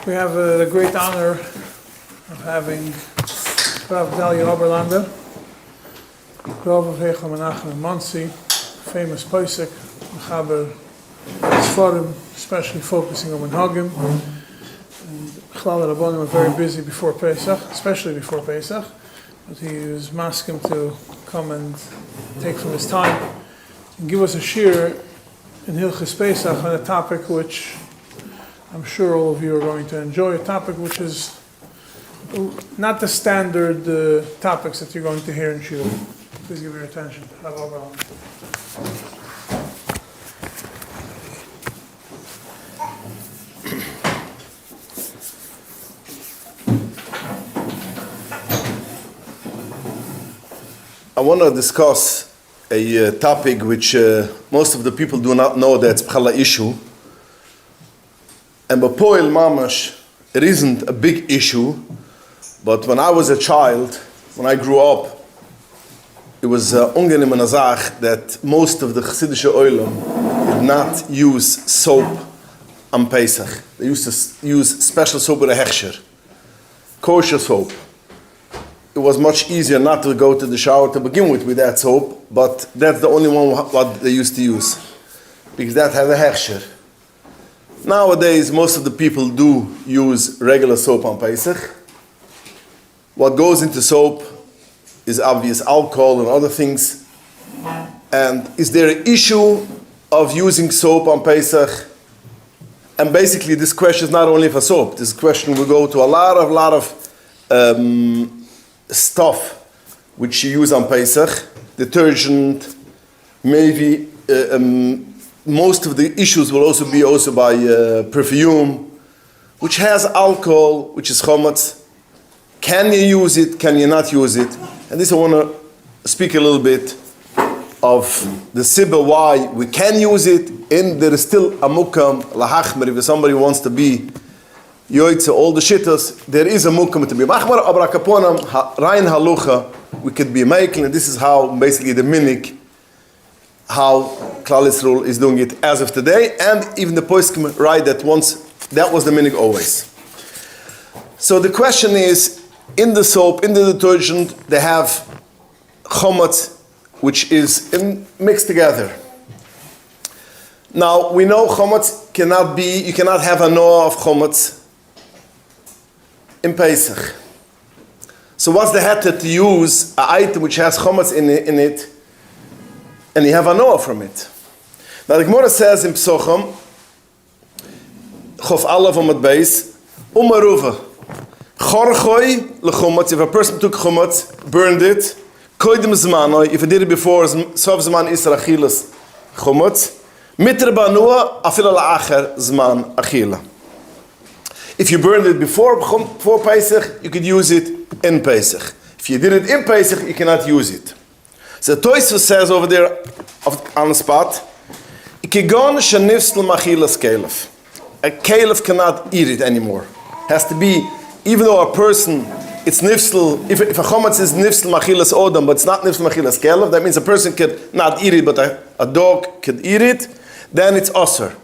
We have the great honor of having Gdly Aberlander, Rav of Heichel Menachem Monsi, famous Pesach, Mechaber Sfarim, especially focusing on Menhagim. And Chlal Rabbanim were very busy before Pesach, especially before Pesach, but he was masking to come and take from his time and give us a shiur in Hilchos Pesach on a topic which I'm sure all of you are going to enjoy, a topic which is not the standard topics that you're going to hear in Shiur. Please give your attention to Rav Abraham. I want to discuss a topic which most of the people do not know that's b'chala issue. And b'poel mamash, it isn't a big issue, but when I was a child, when I grew up, it was ungenehm azach that most of the Chassidische Olam did not use soap on Pesach. They used to use special soap with a hechsher, kosher soap. It was much easier not to go to the shower to begin with that soap, but that's the only one what they used to use, because that has a hechsher. Nowadays, most of the people do use regular soap on Pesach. What goes into soap is obvious alcohol and other things. And is there an issue of using soap on Pesach? And basically, this question is not only for soap. This question will go to a lot of stuff which you use on Pesach, detergent, maybe. Most of the issues will also be by perfume, which has alcohol, which is chometz. Can you use it? Can you not use it? And this I want to speak a little bit of the sibba why we can use it, and there is still a mukam lahachmer. If somebody wants to be yoitze all the shittas, there is a mukam to be machmer. Aber kaponam rein halucha we could be making, and this is how basically the minik, how Klal Yisrael is doing it as of today, and even the poskim write that once that was the minig always. So the question is, in the soap, in the detergent, they have chometz, which is mixed together. Now we know chometz cannot be, you cannot have a noah of chometz in Pesach. So what's the heter to use an item which has chometz in it, and you have a noah from it? Now the Gemara says in Psochim, Chof Alav Amad Beis, Umaruva, Chorchoi lechumatz. If a person took chumatz, burned it, Koidim Zmanoi, if he did it before Sov Zman Isra Achilas chumatz, Mitra Banua Afila La'acher Zman Achila. If you burned it before Pesach, you could use it in Pesach. If you did it in Pesach, you cannot use it. So Tosfos says over there on the spot, Kigon shenifsel machilas kelef. A kelef cannot eat it anymore. Has to be, even though a person, it's nifsel, if a chometz is nifsel machilas odam, but it's not nifsel machilas kelef, that means a person could not eat it, but a dog could eat it, then it's osur.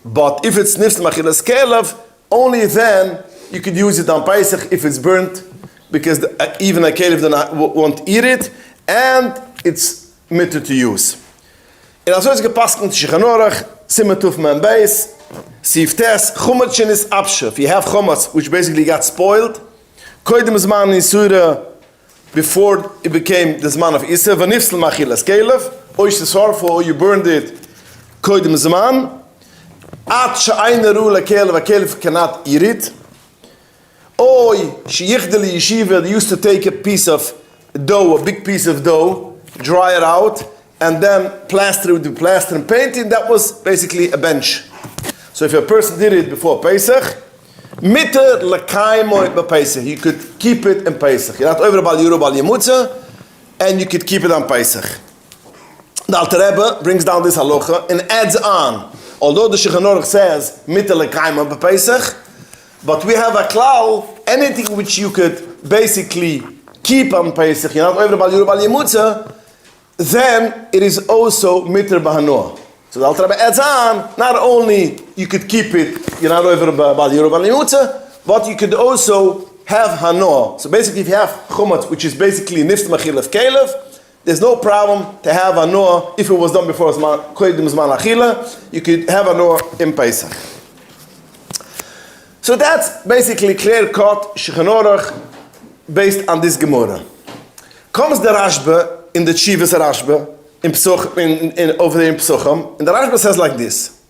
But if it's nifsel machilas kelef, only then you could use it on Pesach if it's burnt, because even a kelef won't eat it, and it's mitter to use. In also gepasst in Shulchan Aruch, Simatuf Man Beis, Siftes, Chumatzin is Abshe. If you have chumatz, which basically got spoiled, Koidim Zman Isura, before it became the Zman of Isra, Vanifsel Machilas Kelef, Oish Sorfo, or you burned it, Koidim Zman, At Sha'ayna Rula Kelef, a Kelef cannot eat it. Oy, Gdly Yeshiva, they used to take a piece of dough, a big piece of dough, dry it out, and then plaster it with plaster and paint it. That was basically a bench. So if a person did it before Pesach, Mitter l'kaimo b'Pesach, you could keep it in Pesach. You're not over bal yuru bal yemutza, and you could keep it on Pesach. The Alter Rebbe brings down this halacha and adds on. Although the Shulchan Aruch says Mitter l'kaimo b'Pesach, but we have a klal, anything which you could basically keep on Pesach, you're not over bal yuru bal yemutza, then it is also mitter b'hanoah. So the Alter Rebbe adds on, not only you could keep it, you're not over by the Yorubal, but you could also have hanoah. So basically, if you have chumot, which is basically nifst machil of kelev, there's no problem to have hanoah if it was done before koydim zman achila. You could have hanoah in Pesach. So that's basically clear cut Shulchan Aruch based on this Gemara. Comes the Rashba in the Chivas Rashba in over there in Psuchim, and the Rashba says like this: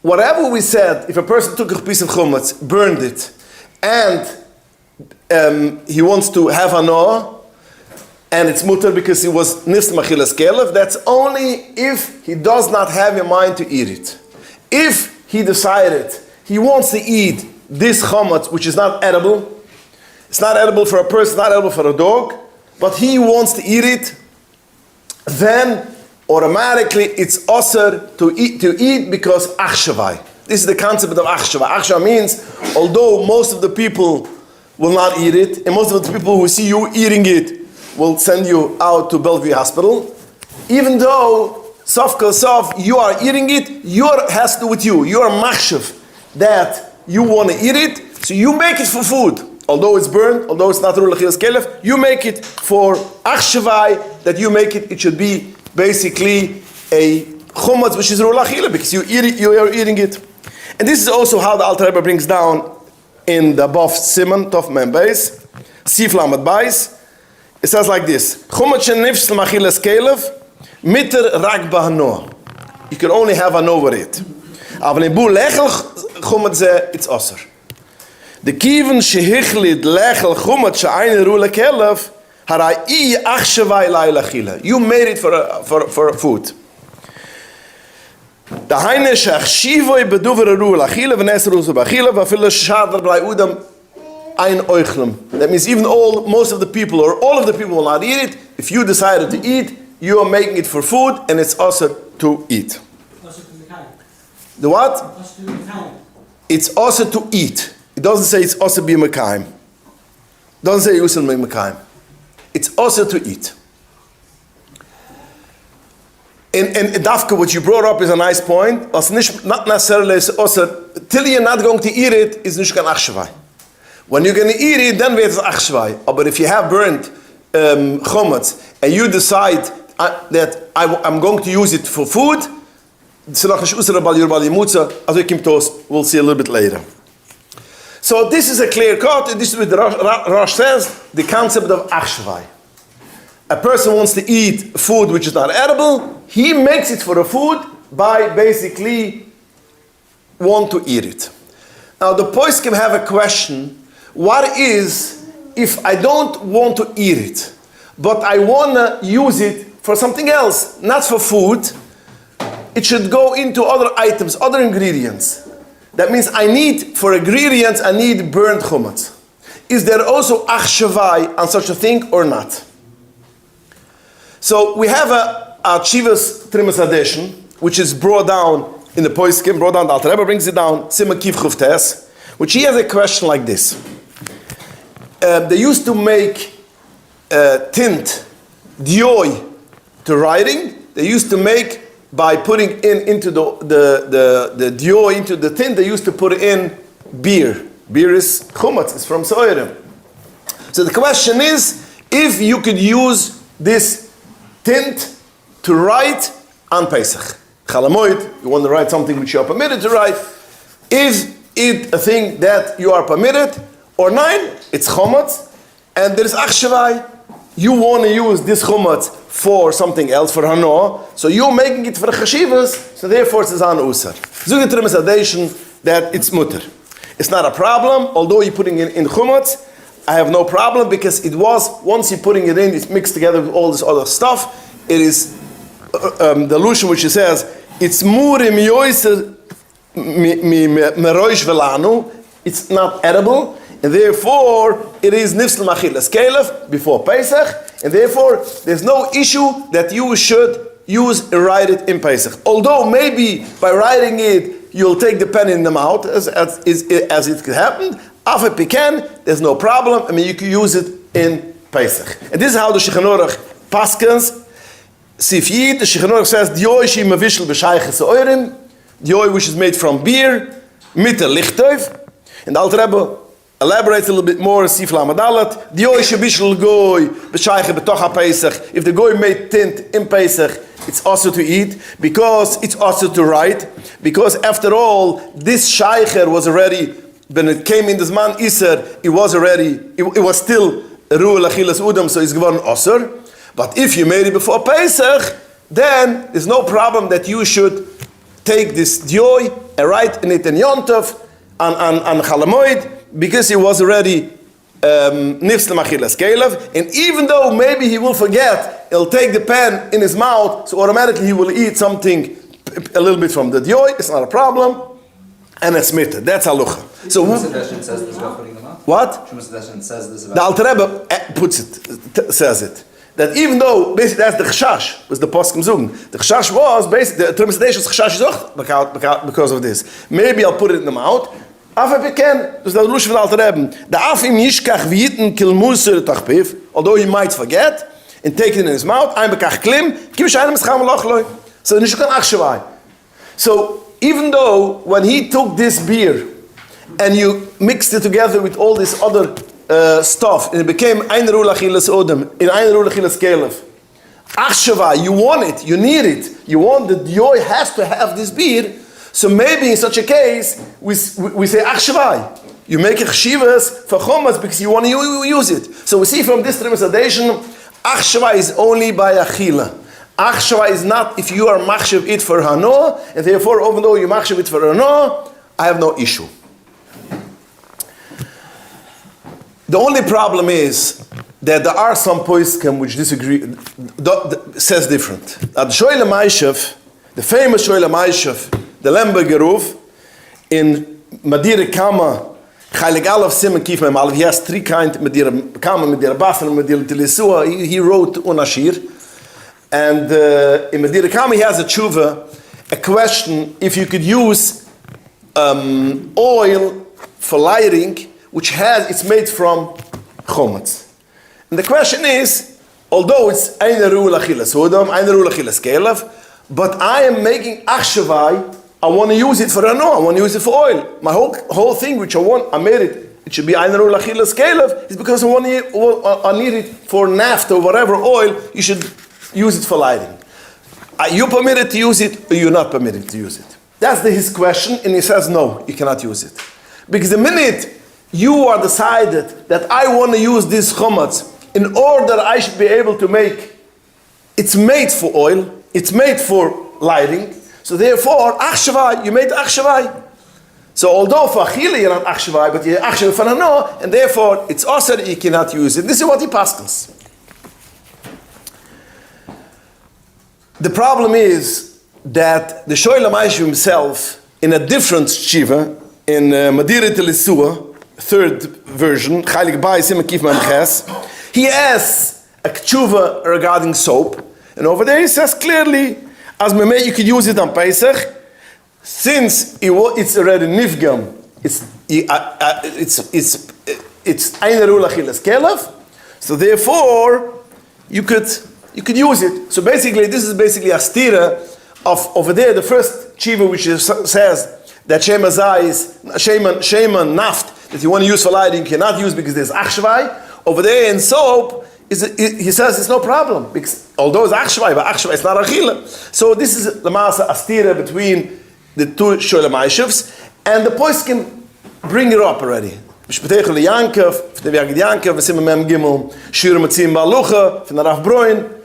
whatever we said, if a person took a piece of chumot, burned it, and he wants to have hanoah, and it's mutter because he was nist machilas kelev, that's only if he does not have in mind to eat it. If he decided he wants to eat this chumot, which is not edible, it's not edible for a person, not edible for a dog, but he wants to eat it, then automatically it's asur to eat because achshavai. This is the concept of achshavai. Achshavai means, although most of the people will not eat it, and most of the people who see you eating it will send you out to Bellevue Hospital, even though sof kol sof you are eating it, has to do with you. You are machshav that you want to eat it, so you make it for food. Although it's burned, although it's not rulach chilas kelef, you make it for achshavai, that you make it. It should be basically a chumot which is rulach chilah, because you are eating it. And this is also how the Alter Rebbe brings down in the Baf Simon Tov Mem Beis Sif Lamed Beis. It says like this: chumot shenifsh machilas kelef mitter rak bahanoah. You can only have hanoah with it. Aber in bu lechel chumot ze it's asur. The kiven shehichlid lechel chumot she'ayne rula kelef harai achshavai lailachila. You made it for food. The heine shachshivoi beduver rula chila v'nes ruzu b'chila v'afil shadar b'lai udam ein oichlem. That means even most of the people or all of the people will not eat it. If you decided to eat, you are making it for food, and it's also to eat. The what? It's also to eat. It doesn't say it's also be mekayim. It doesn't say usul mekayim. It's also to eat. And Dafka, what you brought up is a nice point. Not necessarily also till you're not going to eat it is nicht kein achshavai. When you're going to eat it, then it's achshavai. But if you have burnt chumot and you decide that I'm going to use it for food, we'll see a little bit later. So this is a clear cut, and this is what the Rosh says, the concept of achshavai. A person wants to eat food which is not edible, he makes it for the food by basically want to eat it. Now the poskim have a question: what is if I don't want to eat it, but I want to use it for something else, not for food? It should go into other items, other ingredients. That means for ingredients, I need burnt chumot. Is there also achshavai on such a thing or not? So we have a Chivas Trimas edition, which is brought down in the Poiskim, the Alter Rebbe brings it down, Sima Kiv Chuftes, which he has a question like this. They used to make tint, dioi, to writing. They used to make, by putting into the dior, into the tint, they used to put in beer. Beer is chumot, it's from soirim. So the question is, if you could use this tint to write on Pesach. Chalamoid, you want to write something which you are permitted to write. Is it a thing that you are permitted? Or nine, it's chumot, and there is achshavai. You want to use this chumot for something else, for hanoah, so you're making it for chashivas, so therefore it's an usar. Zugetrim is adation that it's mutter. It's not a problem, although you're putting it in chumot, I have no problem, because it was, once you're putting it in, it's mixed together with all this other stuff, it is the allusion which it says, it's murim yoiser meroish velanu, it's not edible, and therefore it is nifsel machilas kelef before Pesach, and therefore there's no issue that you should use and write it in Pesach. Although maybe by writing it you'll take the pen in the mouth, as it could happen. After pecan, there's no problem. I mean, you can use it in Pesach. And this is how the Shulchan Aruch paskens. Sifyid, the Shulchan says, Dioi she mavishel b'shayches oirim, Dioi which is made from beer, mit a lichtov. And the Alter Rebbe elaborates a little bit more, Sifla Madalat, Dioi she bishel goy b'shayche b'toch ha-Pesach. If the goy made tint in Pesach, it's also to eat, because it's also to write, because after all, this shaycher was already, when it came in the Zman Iser, it was still Ru'el Achilas Udam, so it's given Osir. But if you made it before Pesach, then there's no problem that you should take this Dioi and write in it in Yontov and Chalamoid, because it was already Nifsle Machilas Kelev, and even though maybe he will forget, he'll take the pen in his mouth, so automatically he will eat something a little bit from the Dioi, it's not a problem, and it's mitter. That's Halucha. So says this about putting them up? What? Says this about The Alter Rebbe says it. That even though, basically that's the Chashash, was the Poskim Zugen. The Chashash was, basically, the Termisadation Chashash is auch because of this. Maybe I'll put it in the mouth. Aber wir kennen, das ist der Lusch von Alter Rebbe. Der Af im Yishkach v'yiten kil Muser tachpiv, although he might forget, and take it in his mouth, ein bekach klim, kibish einem scham lochloi. So nishukan achshavai. So even though when he took this beer, and you mixed it together with all this other stuff, and it became ein Ru'el Achilas Odem, in ein Ru'el Achilas Kelev. Achshavai, you want it, you need it, you want the Dioi has to have this beer. So maybe in such a case, we say Achshavai. You make a chshivas for chomas because you want to use it. So we see from this Termisadation, Achshavai is only by Achila. Achshavai is not if you are machshav it for Hano, and therefore even though you machshav it for Hano, I have no issue. The only problem is that there are some poskim which disagree, says different. At Shoyle Maishev, the famous Shoyle Maishev, the Lemberger Ruf, in Madire Kama, Chaylik Alef Simon Kif Mem Alef, he has three kinds, Madire Kama, Madire Basel, Madire Tilisua, he wrote Unashir. And in Madire Kama he has a tshuva, a question, if you could use oil for lighting, which it's made from chometz. And the question is, although it's ein Ru'el Achilas Odam, ein Ru'el Achilas Kelev, but I am making achshavai, I want to use it for ano, I want to use it for oil. My whole thing which I made it should be ein Ru'el Achilas Kelev, is because I need it for naphtha or whatever oil, you should use it for lighting. Are you permitted to use it or you're not permitted to use it? That's his question, and he says no, you cannot use it. Because the minute you are decided that I want to use this chometz in order I should be able to make, it's made for oil, it's made for lighting, so therefore, achshavai, you made achshavai. So although for achila you're not achshavai, but you're achshavai for hano, and therefore it's also that you cannot use it. This is what he paskins. The problem is that the Shoyle Maishu himself, in a different shiva, in Madire Telisua, third version, Chaylik Bai Simon Kif Man Ches, he asks a tshuva regarding soap, and over there he says clearly, as Memeh you could use it on Pesach, since it's already nifgam, it's ein Ru'el Achilas Kelev, so therefore you could use it. So basically, this is basically a stira of over there. The first tshuva which says that Shema Zai is Shema Naft that you want to use for lighting, you cannot use because there's achshavai. Over there in soap, he says it's no problem because although it's achshavai, but achshavai is not achila. So this is the masa astira between the two Shoyle Maishevs, and the poskim bring it up already. B'shpetechel Yankov, v'teviyagid Yankov, v'simam mem gimel, shiur matzim ba'alucha, v'naraf broin.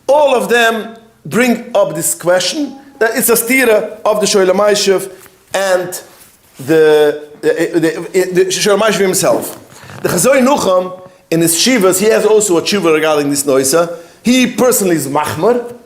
All of them bring up this question that it's a stira of the Shoyle Maishev and the Shoyle Maishev himself. The Chazoi Nucham, in his shivas, he has also a shiva regarding this noisa. He personally is machmer,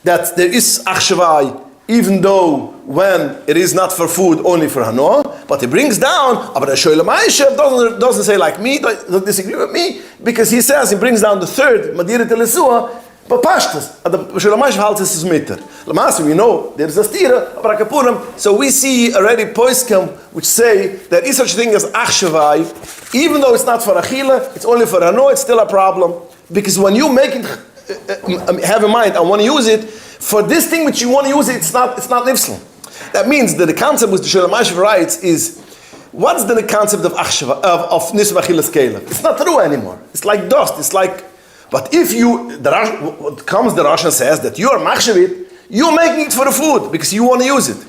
that there is achshavai, even though when it is not for food, only for hanoah, but he brings down, but the Shoyle Maishev doesn't say like me, doesn't disagree with me, because he says, he brings down the third, Madire Telesua, but pashtas, the Shoyle Maishev halts is mitter. Lamasim, we know, there's a stira, Abrakapurim, so we see already poskim which say there is such a thing as achshavai, even though it's not for achila, it's only for hanoah, it's still a problem, because when you make it have in mind, I want to use it for this thing which you want to use it. It's not nifsel. That means that the concept which the Shalom Mashiach writes is, what's the concept of achshava of nisum achilas kelev? It's not true anymore. It's like dust. It's like, but if you the Russian says that you are machshavit, you're making it for the food because you want to use it.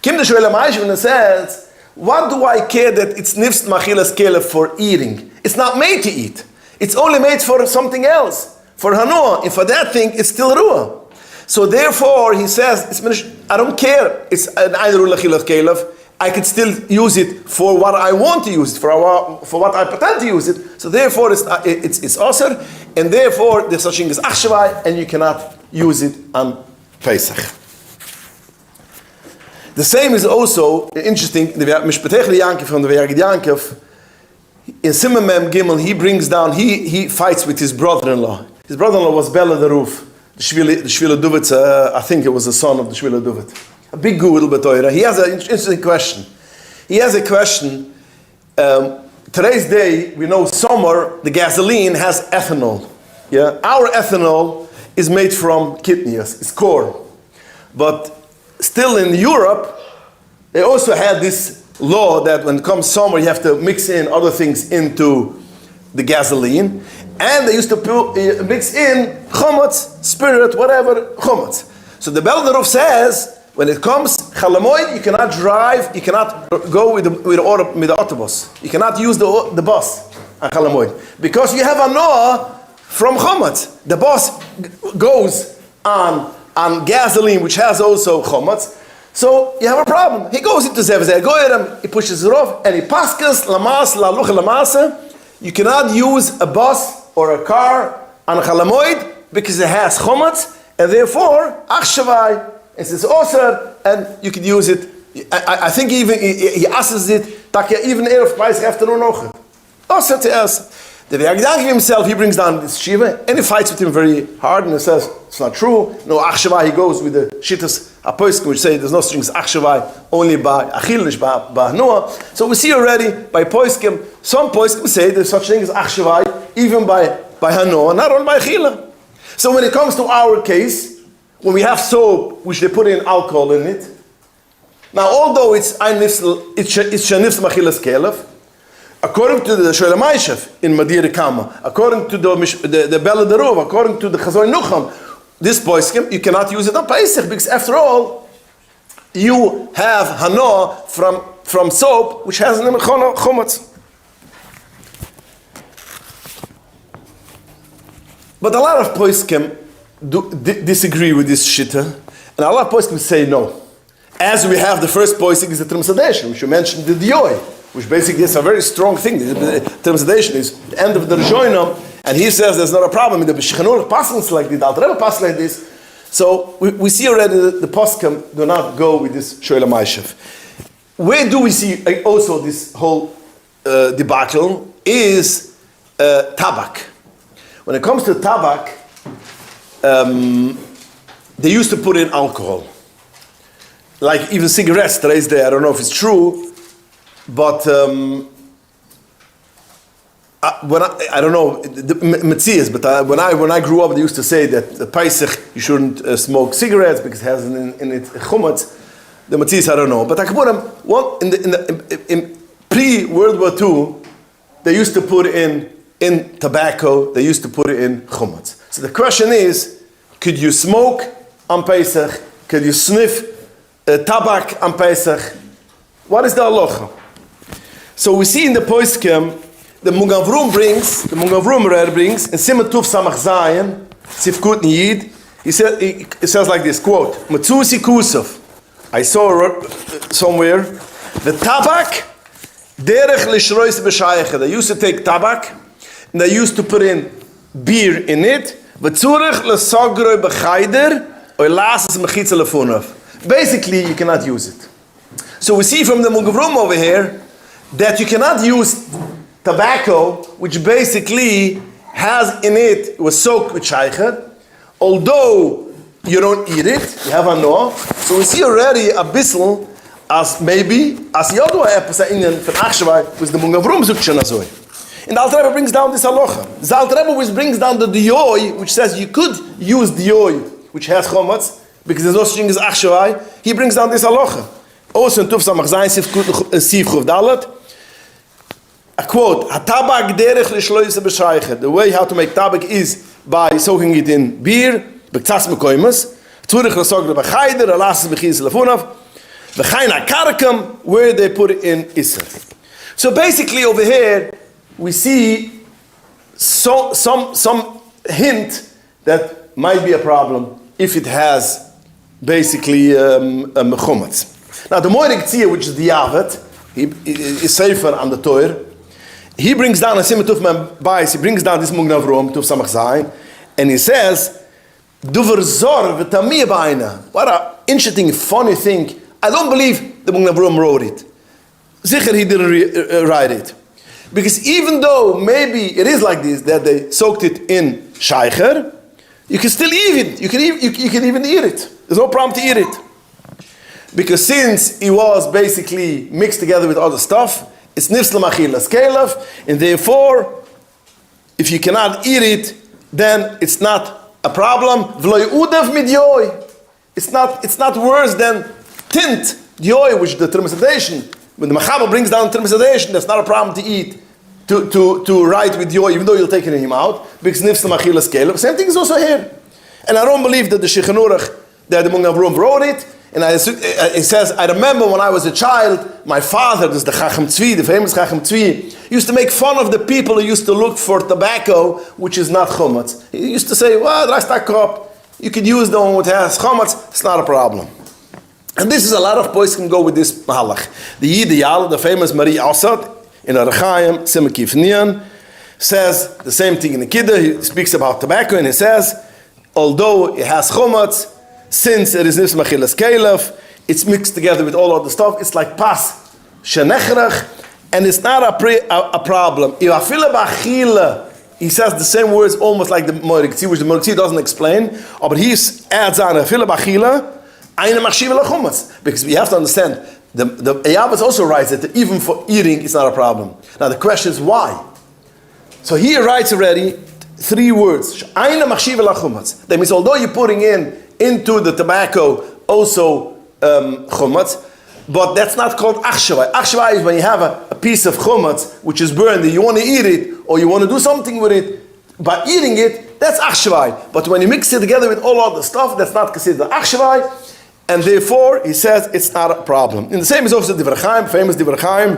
Kim the Shalom Mashiach says, what do I care that it's nifs machilas kelev for eating? It's not made to eat. It's only made for something else, for hanoah. And for that thing, it's still ruah. So therefore, he says, I don't care. It's an ayru lachilas kelev. I could still use it for what I want to use it, for what I pretend to use it. So therefore, it's osir, and therefore there's such thing as achshavai, and you cannot use it on Pesach. The same is also interesting. The Mishpatech Yankov from the Vayagid Yankov, in Simon Mem Gimel, he brings down, he fights with his brother-in-law. His brother-in-law was Bela the Roof, the Shvila Duvit, I think it was the son of the Shvila Duvit. A big gudel betoira. He has an interesting question. He has a question. Today's day, we know summer, the gasoline has ethanol. Yeah, our ethanol is made from kidneys, it's corn. But still in Europe, they also had this law that when it comes summer, you have to mix in other things into the gasoline. And they used to mix in chomutz, spirit, whatever, chomutz. So the Belderov says, when it comes chalamoid, you cannot drive, you cannot go with the autobus. You cannot use the bus on chalamoid. Because you have a noah from chomutz. The bus goes on gasoline, which has also chomutz. So you have a problem. He goes into Zevzeh Goyram, he pushes it off, and he paskas lamas la lucha lamasa. You cannot use a bus or a car on a chalamoid because it has chomutz, and therefore achshavai. It says osir, and you can use it. I think even he asks it even erev Pesach afternoon ochel. Osir to us. The Vayagid himself, he brings down this shiva, and he fights with him very hard, and he says it's not true. No achshavai. He goes with the shittas aposkim, which say there's no strings achshavai only by achilish by noah. So we see already by poskim, some poskim say there's such thing as achshavai even by hanoah, not only by achila. So when it comes to our case, when we have soap, which they put in alcohol in it, now although it's shenifs machilas kelev, according to the Shalom Mashiach in Madir Kama, according to the Bela Derov, according to the Chazon Nucham, this poskim, you cannot use it on Pesach because after all, you have hanoah from soap which has an chomutz. But a lot of poskim disagree with this shitta, and a lot of poskim say no. As we have the first poskim is the Trimsadation, which you mentioned the Dioi, which basically is a very strong thing. The Trimsadation is the end of the Rishonim, and he says there's not a problem. The B'shechanur passes like this, the Alter Rebbe passes like this. So we see already the poskim do not go with this Shalom Mashiach. Where do we see also this whole debacle is tabak. When it comes to tabak, they used to put in alcohol. Like even cigarettes today's day, I don't know if it's true, but I don't know the metzias, but when I grew up, they used to say that the Pesach you shouldn't smoke cigarettes because it has in it chumutz. The metzias I don't know, but I can put them in pre-World War II. They used to put in tobacco. They used to put it in chumutz. So the question is, could you smoke on Pesach? Could you sniff tabak on Pesach? What is the halacha? So we see in the poskim, the Mungavrum brings, in Simon Tuf Samach Zayin, Sifkut Niyid, he says like this, quote, Matzusi Kusov, I saw somewhere, the tabak, derech l'shrois b'shayach, they used to take tabak, and they used to put in beer in it, v'tzurech l'sagroi b'chayder, or lasses mechitza lefunav. Basically, you cannot use it. So we see from the Mungavrum over here, that you cannot use tobacco, which basically has in it was soaked with shaychet, although you don't eat it, you have a no. So we see already a bissel as maybe as yodua epis in von achshvai was the Mungavrum zukshan azoi. And the Alter Rebbe brings down this halacha. The Alter Rebbe which brings down the dioi, which says you could use dioi, which has chometz, because there's no such thing as achshavai. He brings down this halacha. Also in Tuf Samach Zayin Sif Chuf Dalet, a quote, "Hatabak derech l'shloise b'shaycher." The way how to make tabak is by soaking it in beer, b'ktas mekoimus, tzurich l'sogre b'chayder, alas b'chis lefunav, v'chayna karkam, where they put it in Isser. So basically over here, we see some hint that might be a problem if it has basically a chometz. Now the Moerig Tzia, which is the Yavet, he is safer on the Torah. He brings down a Simon Tufman Bais, he brings down this Mugnav Rom, Tuf Samach Zayin, and he says, Duver Zor v'tamiyah ba'ina. What an interesting, funny thing. I don't believe the Mugnav Rom wrote it. Sicher he didn't write it. Because even though maybe it is like this, that they soaked it in shaycher, you can still eat it. You can even eat it. There's no problem to eat it. Because since it was basically mixed together with other stuff, it's nifs l'machilas kelef, and therefore, if you cannot eat it, then it's not a problem. V'lo yu'udav midyoy. It's not worse than tint, yoy, which the termisadation. When the Machaba brings down termisadation, that's not a problem to eat, to write with yoy, even though you'll take it in him out, because nifs l'machilas kelef. Same thing is also here. And I don't believe that the Shulchan Aruch, that the Mugnav Rom wrote it. And it says, I remember when I was a child, my father, this is the Chacham Tzvi, the famous Chacham Tzvi, used to make fun of the people who used to look for tobacco, which is not chometz. He used to say, well, Rastakop, you could use the one which has chometz, it's not a problem. And this is a lot of boys can go with this mahalach. The Yidiyal, the famous Marie Assad, in Arachayim, Simekif Nian, says the same thing in the Kiddush. He speaks about tobacco, and he says, although it has chometz, since it is nifs machilas kelef, it's mixed together with all other stuff. It's like pas shenechrach, and it's not a problem. He says the same words almost like the Moerig Tzia, which the Moerig Tzia doesn't explain, but he adds on afila b'achila, eine machshiv lechumetz, because we have to understand the Eyavis also writes that even for eating it's not a problem. Now the question is why. So he writes already 3 words. Eine machshiv lechumetz. That means although you're putting into the tobacco also chometz, but that's not called achshavai. Achshavai is when you have a piece of chometz which is burned and you want to eat it or you want to do something with it. By eating it, that's achshavai. But when you mix it together with all other stuff, that's not considered achshavai, and therefore he says it's not a problem. And the same is also Divrei Chaim, famous Divrei Chaim,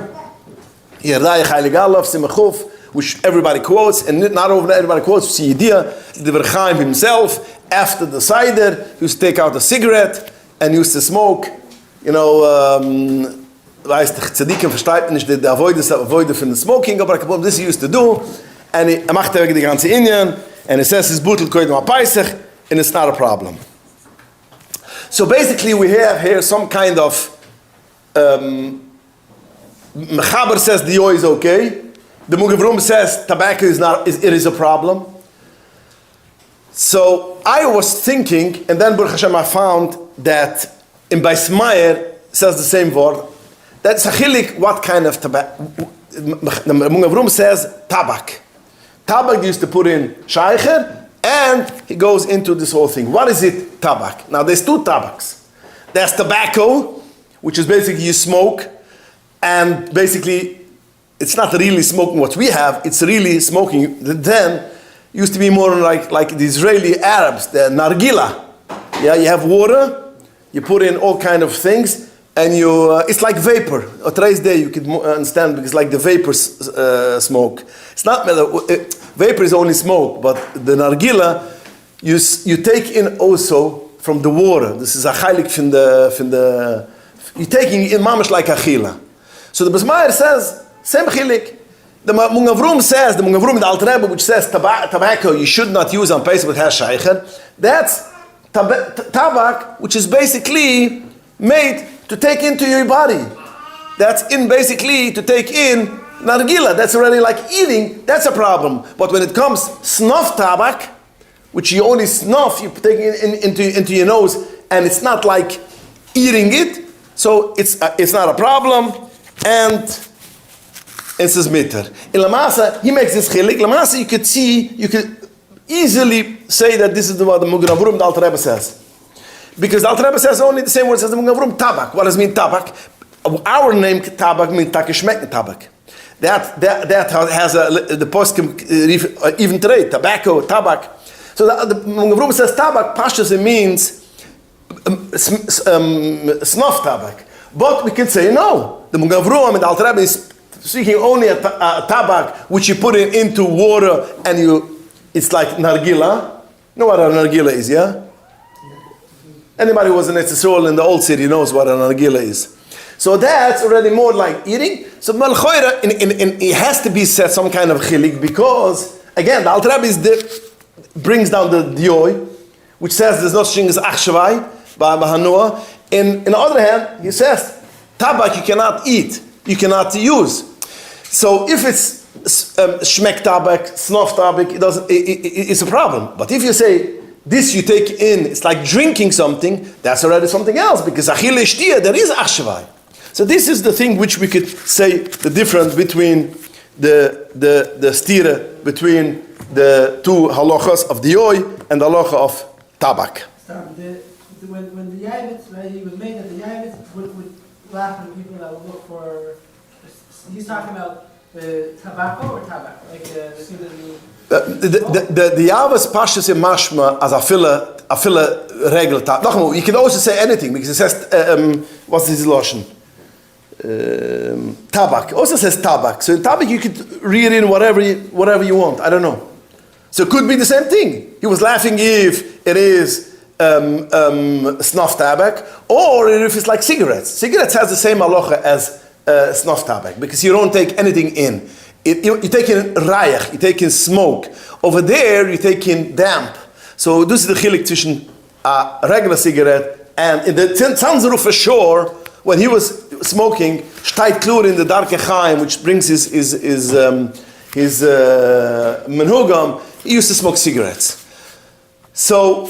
Yerdai Chaylig Aleph, Simachuf, which everybody quotes, and not everybody quotes, Siyidia, Divrei Chaim himself, after the cider, he used to take out a cigarette and used to smoke, weiß der Tzadikim versteht nicht, the avoid from the smoking, but this he used to do, and he macht die ganze Indien, and he says his butel koydem ha-paisach, and it's not a problem. So basically we have here some kind of, Mechaber says the oil is okay, the Mugnav Rom says tobacco it is a problem. So I was thinking, and then Baruch Hashem I found that in Beismeyer says the same word. That's a chilik, what kind of tobacco? The Mugnav Rom says tabak. Tabak they used to put in shaycher, and he goes into this whole thing. What is it? Tabak. Now there's 2 tabaks. There's tobacco, which is basically you smoke, and basically it's not really smoking what we have, it's really smoking. Then used to be more like the Israeli Arabs, the nargila. Yeah, you have water, you put in all kind of things, and it's like vapor. Today's day you could understand because like the vapor smoke. It's not vapor is only smoke, but the nargila you take in also from the water. This is a chaylik from the you're taking in mamash like achila. So the Besmeyer says same chaylik. The Mugnav Rom says, the Mugnav Rom, the Alter Rebbe, which says tobacco you should not use on Pesach but has shaycher. That's tabak, which is basically made to take into your body. That's basically to take in nargila. That's already like eating. That's a problem. But when it comes snuff tabak, which you only snuff, you take it into your nose, and it's not like eating it. So it's not a problem. And and says mitter. In Lamasa, he makes this chilik. Lamasa, you could easily say that this is what the Mugen Avrum, the Alter Rebbe says. Because the Alter Rebbe says only the same words as the Mugen Avrum, tabak. What does it mean, tabak? Our name, tabak, means takishmek tabak. That has the poskim even today, tobacco, tabak. So the Mugen Avrum says tabak, pashtus, it means snuff tabak. But we can say no. The Mugen Avrum and the Alter Rebbe is speaking only a tabak which you put into water and it's like nargila. You know what a nargila is, yeah? Anybody who was in Etzisrol in the old city knows what a nargila is. So that's already more like eating. So malchoira, it has to be said some kind of chilik because again the Alter Rebbe brings down the dioi, which says there's no such thing as achshavai by Hanua. On the other hand, he says tabak you cannot eat, you cannot use. So if it's shmek tabak, snuff tabak, it's a problem. But if you say this you take in, it's like drinking something, that's already something else because achile shtia, there is achshavai. So this is the thing which we could say the difference between the stira between the two halachas of dioi and the halacha of tabak. When the Yavitz, right, he was made that the Yavitz would laugh at people that would look for. He's talking about tobacco or tabak, like the Yavas pashas in mashma as a fila regel tabak. You can also say anything because it says what's this lotion? Tabak. It also says tabak. So in tabak you could read in whatever you want. I don't know. So it could be the same thing. He was laughing if it is snuff tabak, or if it's like cigarettes. Cigarettes has the same halacha as snuff tabak because you don't take anything in. You take in rayach, you take in smoke. Over there, you take in damp. So this is the chilik between a regular cigarette and in the Tzanzru for sure. When he was smoking, shtayt klur in the darke chaim, which brings his menhugam, he used to smoke cigarettes. So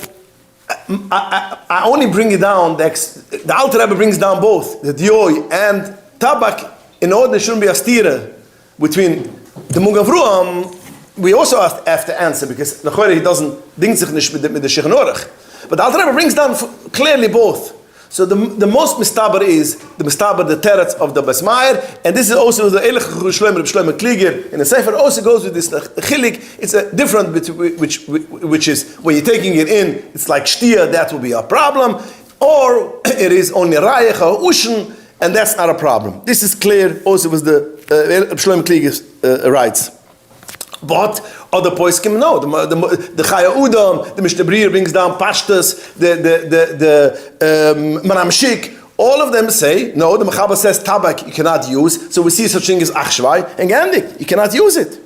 I only bring it down. The Alter Rebbe brings down both the dioi and tabak in order there shouldn't be a stira between the Mugen Avrum. We also have to answer because the Chore he doesn't ding sich nicht mit the Shechnurach. But the Alter Rebbe brings down clearly both. So the most mistaber is the teretz of the Basmayer, and this is also the Elech Shlomo Kliger in the Sefer also goes with this chilik. It's a different which is when you're taking it in, it's like shtia, that will be a problem, or it is only rayach or ushen, and that's not a problem. This is clear. Also was the Shlomo Kliger writes. But other poskim no. The Chaya Udam, the Mishnah Berurah brings down Pashtas, the Manamshik. All of them say no. The Mechaber says tabak you cannot use. So we see such thing as achshvai and gandik. You cannot use it.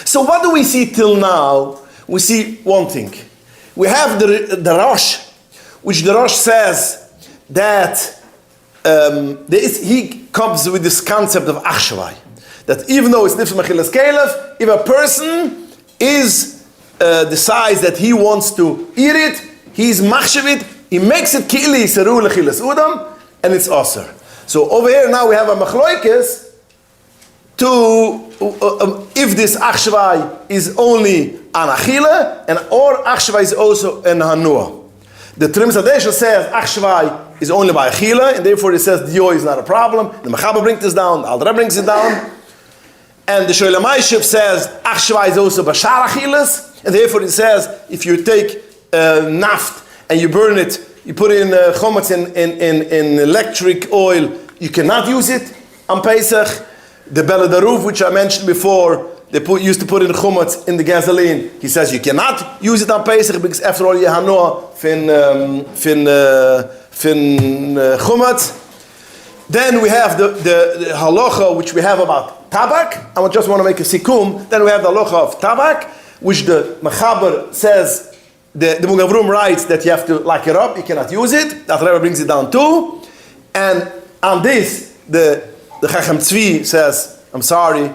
So what do we see till now? We see one thing. We have the Rosh, which the Rosh says that he comes with this concept of achshvai. That even though it's different from Achilas Kelev, if a person decides that he wants to eat it, he's machshav it, he makes it ki'ili seru lechilas udam, and it's aser. So over here now we have a machloikes to if this achshvai is only an achila, and or achshvai is also an hanua. The Trim Sadesha says achshvai is only by achila, and therefore it says diyo is not a problem. The Mechaber brings this down, the Alter brings it down. And the Shoel HaMaishiv says achshvai is also bashar achilas, and therefore it says if you take naft and you burn it, you put in chometz in electric oil, you cannot use it on Pesach. The Beladaruf, which I mentioned before, they used to put in chometz in the gasoline. He says you cannot use it on Pesach because after all you hanoah fin chometz. Then we have the halacha which we have about tabak. I just want to make a sikum. Then we have the halacha of tabak, which the Mechaber says, the Mugen Avrum writes that you have to lock it up, you cannot use it. The Rebbe brings it down too. And on this, the Chacham Tzvi says, I'm sorry,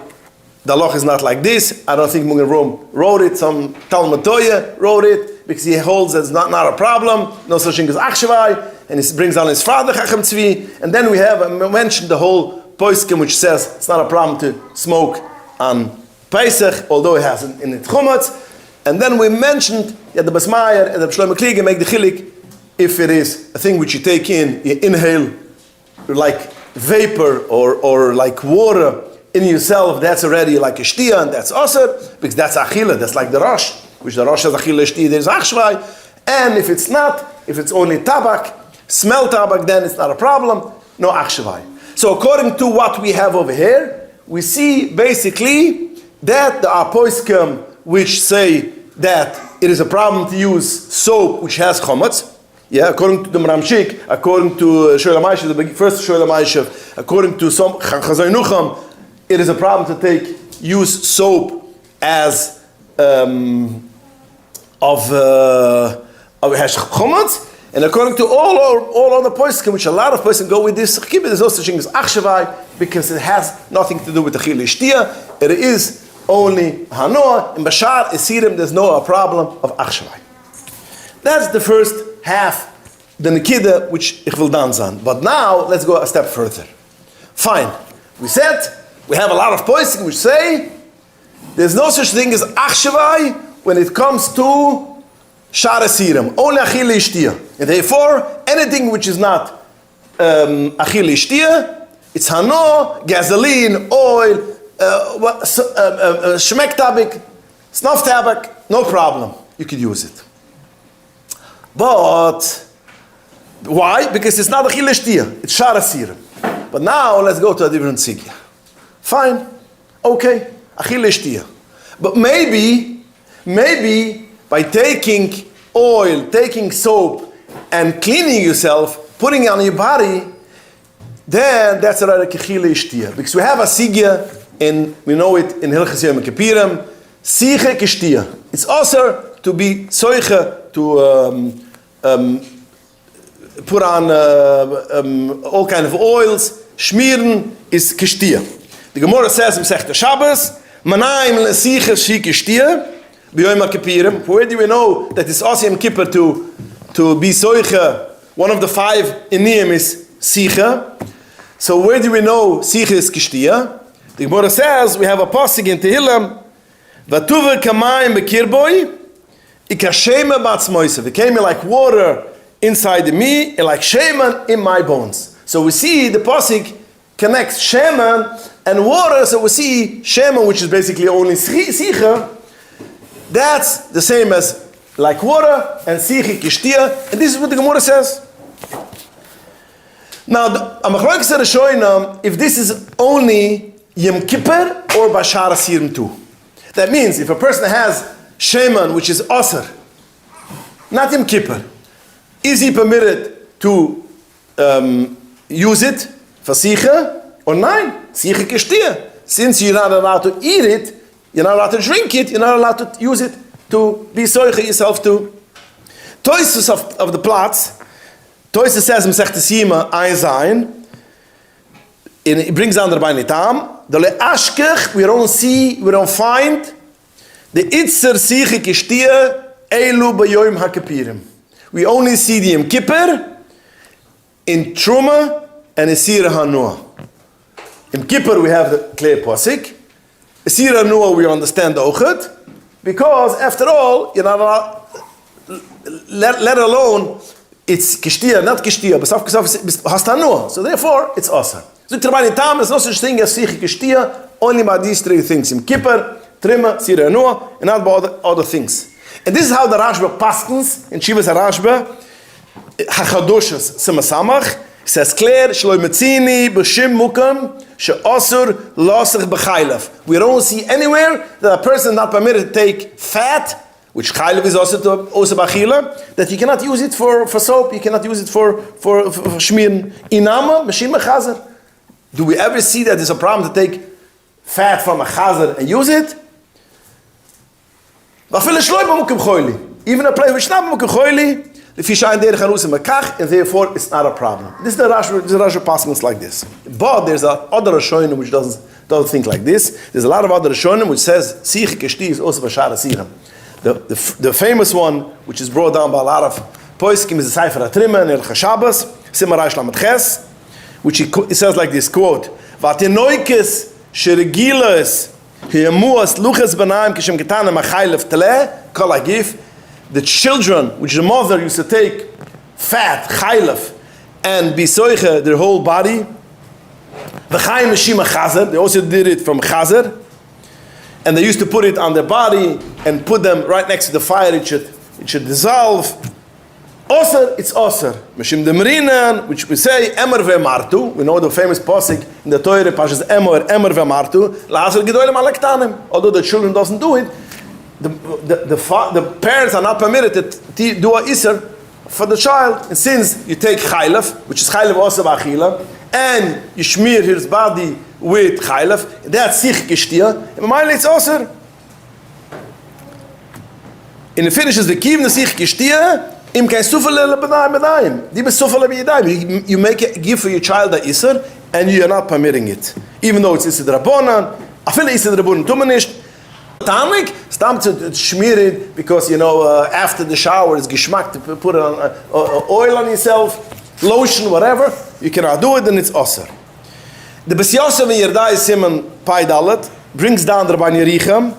the halacha is not like this. I don't think Mugen Avrum wrote it. Some Talmud Toya wrote it because he holds that it's not a problem. No such thing as achshvai. And he brings down his father Chacham Tzvi. And then we have mentioned the whole poskim which says it's not a problem to smoke on Pesach, although it has in it chumotz. And then we mentioned the Basmayer and the Shlomo Kliger make the chilik if it is a thing which you take in, you inhale like vapor or like water in yourself, that's already like a shtia, and that's also because that's achila, that's like the rosh, which the rosh has achila shtia, there's achshvai. And if it's not, if it's only tabak, smell tabak, then it's not a problem, no achshvai. So according to what we have over here, we see basically that the apoiskim which say that it is a problem to use soap which has chomutz. Yeah, according to the Ramshik, according to Shoel HaMaishav, the first Shoel HaMaishav, according to some Chazon Nucham, it is a problem to use soap as of hash chomutz. And according to all other poskim, which a lot of poskim go with this, there's no such thing as achshavai because it has nothing to do with the chile shtia. It is only hanoah. In Bashar Esirim, there's no problem of achshavai. That's the first half, the Nikida, which ich will dance on. But now, let's go a step further. Fine. We said, we have a lot of posting which say, there's no such thing as achshavai when it comes to shar asirim, only achil ishtia. And therefore, anything which is not achil ishtia, it's hano, gasoline, oil, shmek tabak, snuff tabak, no problem. You could use it. But why? Because it's not a chileshtia, it's shar asirim. But now let's go to a different sigya. Fine, okay, a chileshtia. But maybe by taking oil, taking soap, and cleaning yourself, putting it on your body, then that's already a chileshtia. Because we have a sigya, we know it in Hilchos Yom Kippurim, siche keshtia. It's also to be soiche, to put on all kind of oils, schmieren is keshtia. The Gemara says in Sechta Shabbos, Manaim lesiche shi keshtia, b'yom kippurim. Where do we know that it's also in Kippur to be soiche? One of the 5 iniyim is siche. So where do we know siche is keshtia? The Gemara says we have a pasuk in Tehillim, v'tuve kamayim b'kirboi, ikashema batzmoise. It came like water inside me, and like sheman in my bones. So we see the pasuk connects sheman and water. So we see sheman, which is basically only sicha. That's the same as like water and sicha kishtia. And this is what the Gemara says. Now, if this is only Yom Kippur or Bashar Asirim too. That means if a person has sheman, which is Asr, not Yom Kippur, is he permitted to use it for Sicha or nine? Sicha Keshtia. Since you're not allowed to eat it, you're not allowed to drink it, you're not allowed to use it to be Soicha yourself too. Toisus of the plots, Toisus says in Sechtes Yima, Ein Zayin, it brings down the Rabbeinu Tam, the Le'ashkech, we don't find the Itzer Sicha Keshtia Eilu B'yoyim HaKapirim. We only see the Yom Kippur in Truma and Esira Hanua. In Kippur we have the clear Pasik. Esira Hanua we understand the Ochot, because after all, you're not allowed, let alone it's Kishtia, not Kishtia, but hast Hanua. So therefore it's awesome. So Rabbeinu Tam, there's no such thing as Sicha Kishtia, only by these 3 things. In Kippur, Truma, Esira Hanua, and not about other things. And this is how the Rashba paskins in Shivas HaRashba, HaChadoshas Semasamach, says clear, Shloi Metzini, B'Shim Mukam, She'osur, Losach B'Chaylev. We don't see anywhere that a person is not permitted to take fat, which Chaylev is also B'Achila, that you cannot use it for soap, you cannot use it for Shmirin. Inama, Meshim Mechazer. Do we ever see that there's a problem to take fat from a Chazer and use it? Even a place which is not Mukim Choili, and therefore it's not a problem. This is the Rashi passing like this. But there's other Rishonim which doesn't think like this. There's a lot of other Rishonim which says Sicha Keshti is also Bashar Asirim. The famous one, which is brought down by a lot of Poiskim, is the Sefer HaTrima and El Chashabas, Simarash Lamed Ches, which he says like this, quote, ותינוקס שרגילס הימוס לוחס בניים כשהם קטנים החילף תלה כל הגיף. The children which the mother used to take fat chilef and be soiche their whole body. V'chaim meshima chazer, they also did it from chazer, and they used to put it on their body and put them right next to the fire. It should dissolve. Oser, it's oser. Meshim demrinan, which we say emer ve'martu. We know the famous pasuk in the Torah, Pashas emer ve'martu. La'aser gedolim alektanim. Although the children doesn't do it, the parents are not permitted to do a iser for the child. And since you take chaylef, which is chaylef oser v'achila, and you smear his body with chaylef, that's sich geshtia. And my it's oser. In the finishes the kivna sich geshtia. You make a gift for your child a iser, and you are not permitting it, even though it's iser drabonan. I feel iser drabonan tumanish. Tanik, stam to schmear it because after the shower it's geschmack to put it on oil on yourself, lotion, whatever. You cannot do it, and it's osir. The B'siyosem in Yerdai Simon Pai Dalet brings down the Rabban Yerichem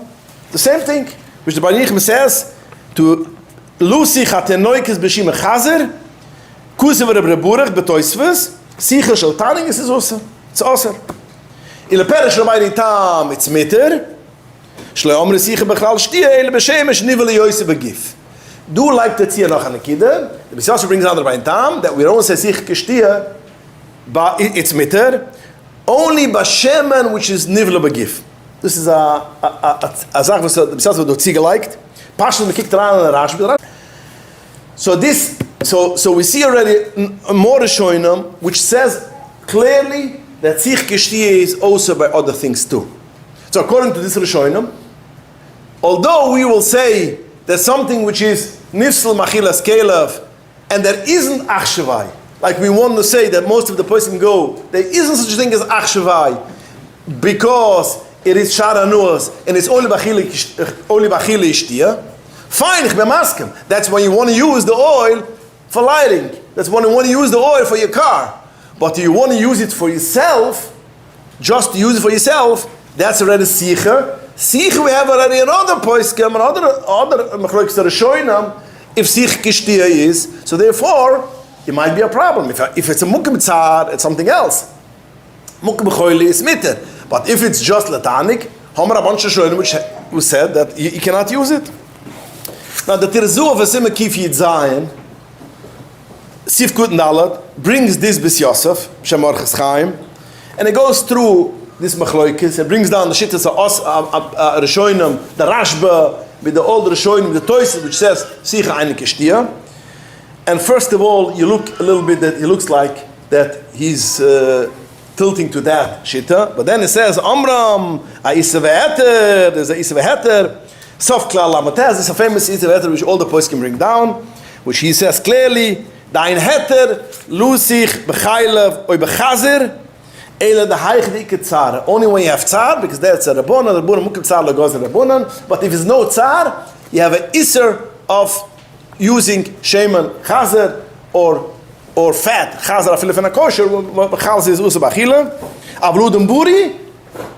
the same thing, which the Rabban Yerichem says to. Lucy hat neukes beshim chazer, kusever breburach betoisves, sicher shel taning is also. It's also. In the perish rabbi tam it's meter. Shloimre sicher beglal stiel beshemesh nivel yoise begif. Do like that here noch an kide. The B'siyosem brings another by tam that we don't say sicher gestia, but it's meter only bashemen which is nivel begif. This is a zach was the B'siyosem do tzige liked. Partially kicked around in the Rashi. So we see already more Rishonim which says clearly that sich geshtiya is also by other things too. So according to this Rishonim, although we will say there's something which is nifsel machilas kelev and there isn't achshavai, like we want to say that most of the person go, there isn't such a thing as achshavai because it is sharanuas and it's only bachile ishtiya. Fine, ich bin maskem. That's when you want to use the oil for lighting. That's when you want to use the oil for your car. But you want to use it for yourself, just to use it for yourself, that's already sicher. Sicher we have already another poiskem, another mechlokes rishonim, if sich geshtiya is. So therefore, it might be a problem. If it's a mukem tzar, it's something else. Mukem b'choyle is mitter. But if it's just latanik, Homer a bunch of rishonim which said that you cannot use it. Now the Tirzu of a Simekif Yitzayin, Sif Kutndalat, brings this Bis Yosef, Shemar Chaim, and it goes through this Machloikis, and brings down the Shittas of Rishonim, the Rashba, with the old Rishonim, the Toyset, which says, Sicha Eine Kishtia. And first of all, you look a little bit that it looks like that he's tilting to that Shitta, but then it says, Amram, a Isa Ve'eter, there's a Isa Ve'eter, Sof Klal Lamataz is a famous Yitzhak which all the poets can bring down, which he says clearly, Dein Heter, Lusich, Bechaylev, Oy Bechazer, Ele the Haich Dike Tzar. Only when you have Tzar, because there's a Rabbonan, the Rabbonan Mukim Tzar Lagos a Rabbonan, but if there's no Tzar, you have an Isser of using Sheman Chazer or fat. Chazer Afilef and Akosher, Bechazer is Usa Bachila. Avludem Buri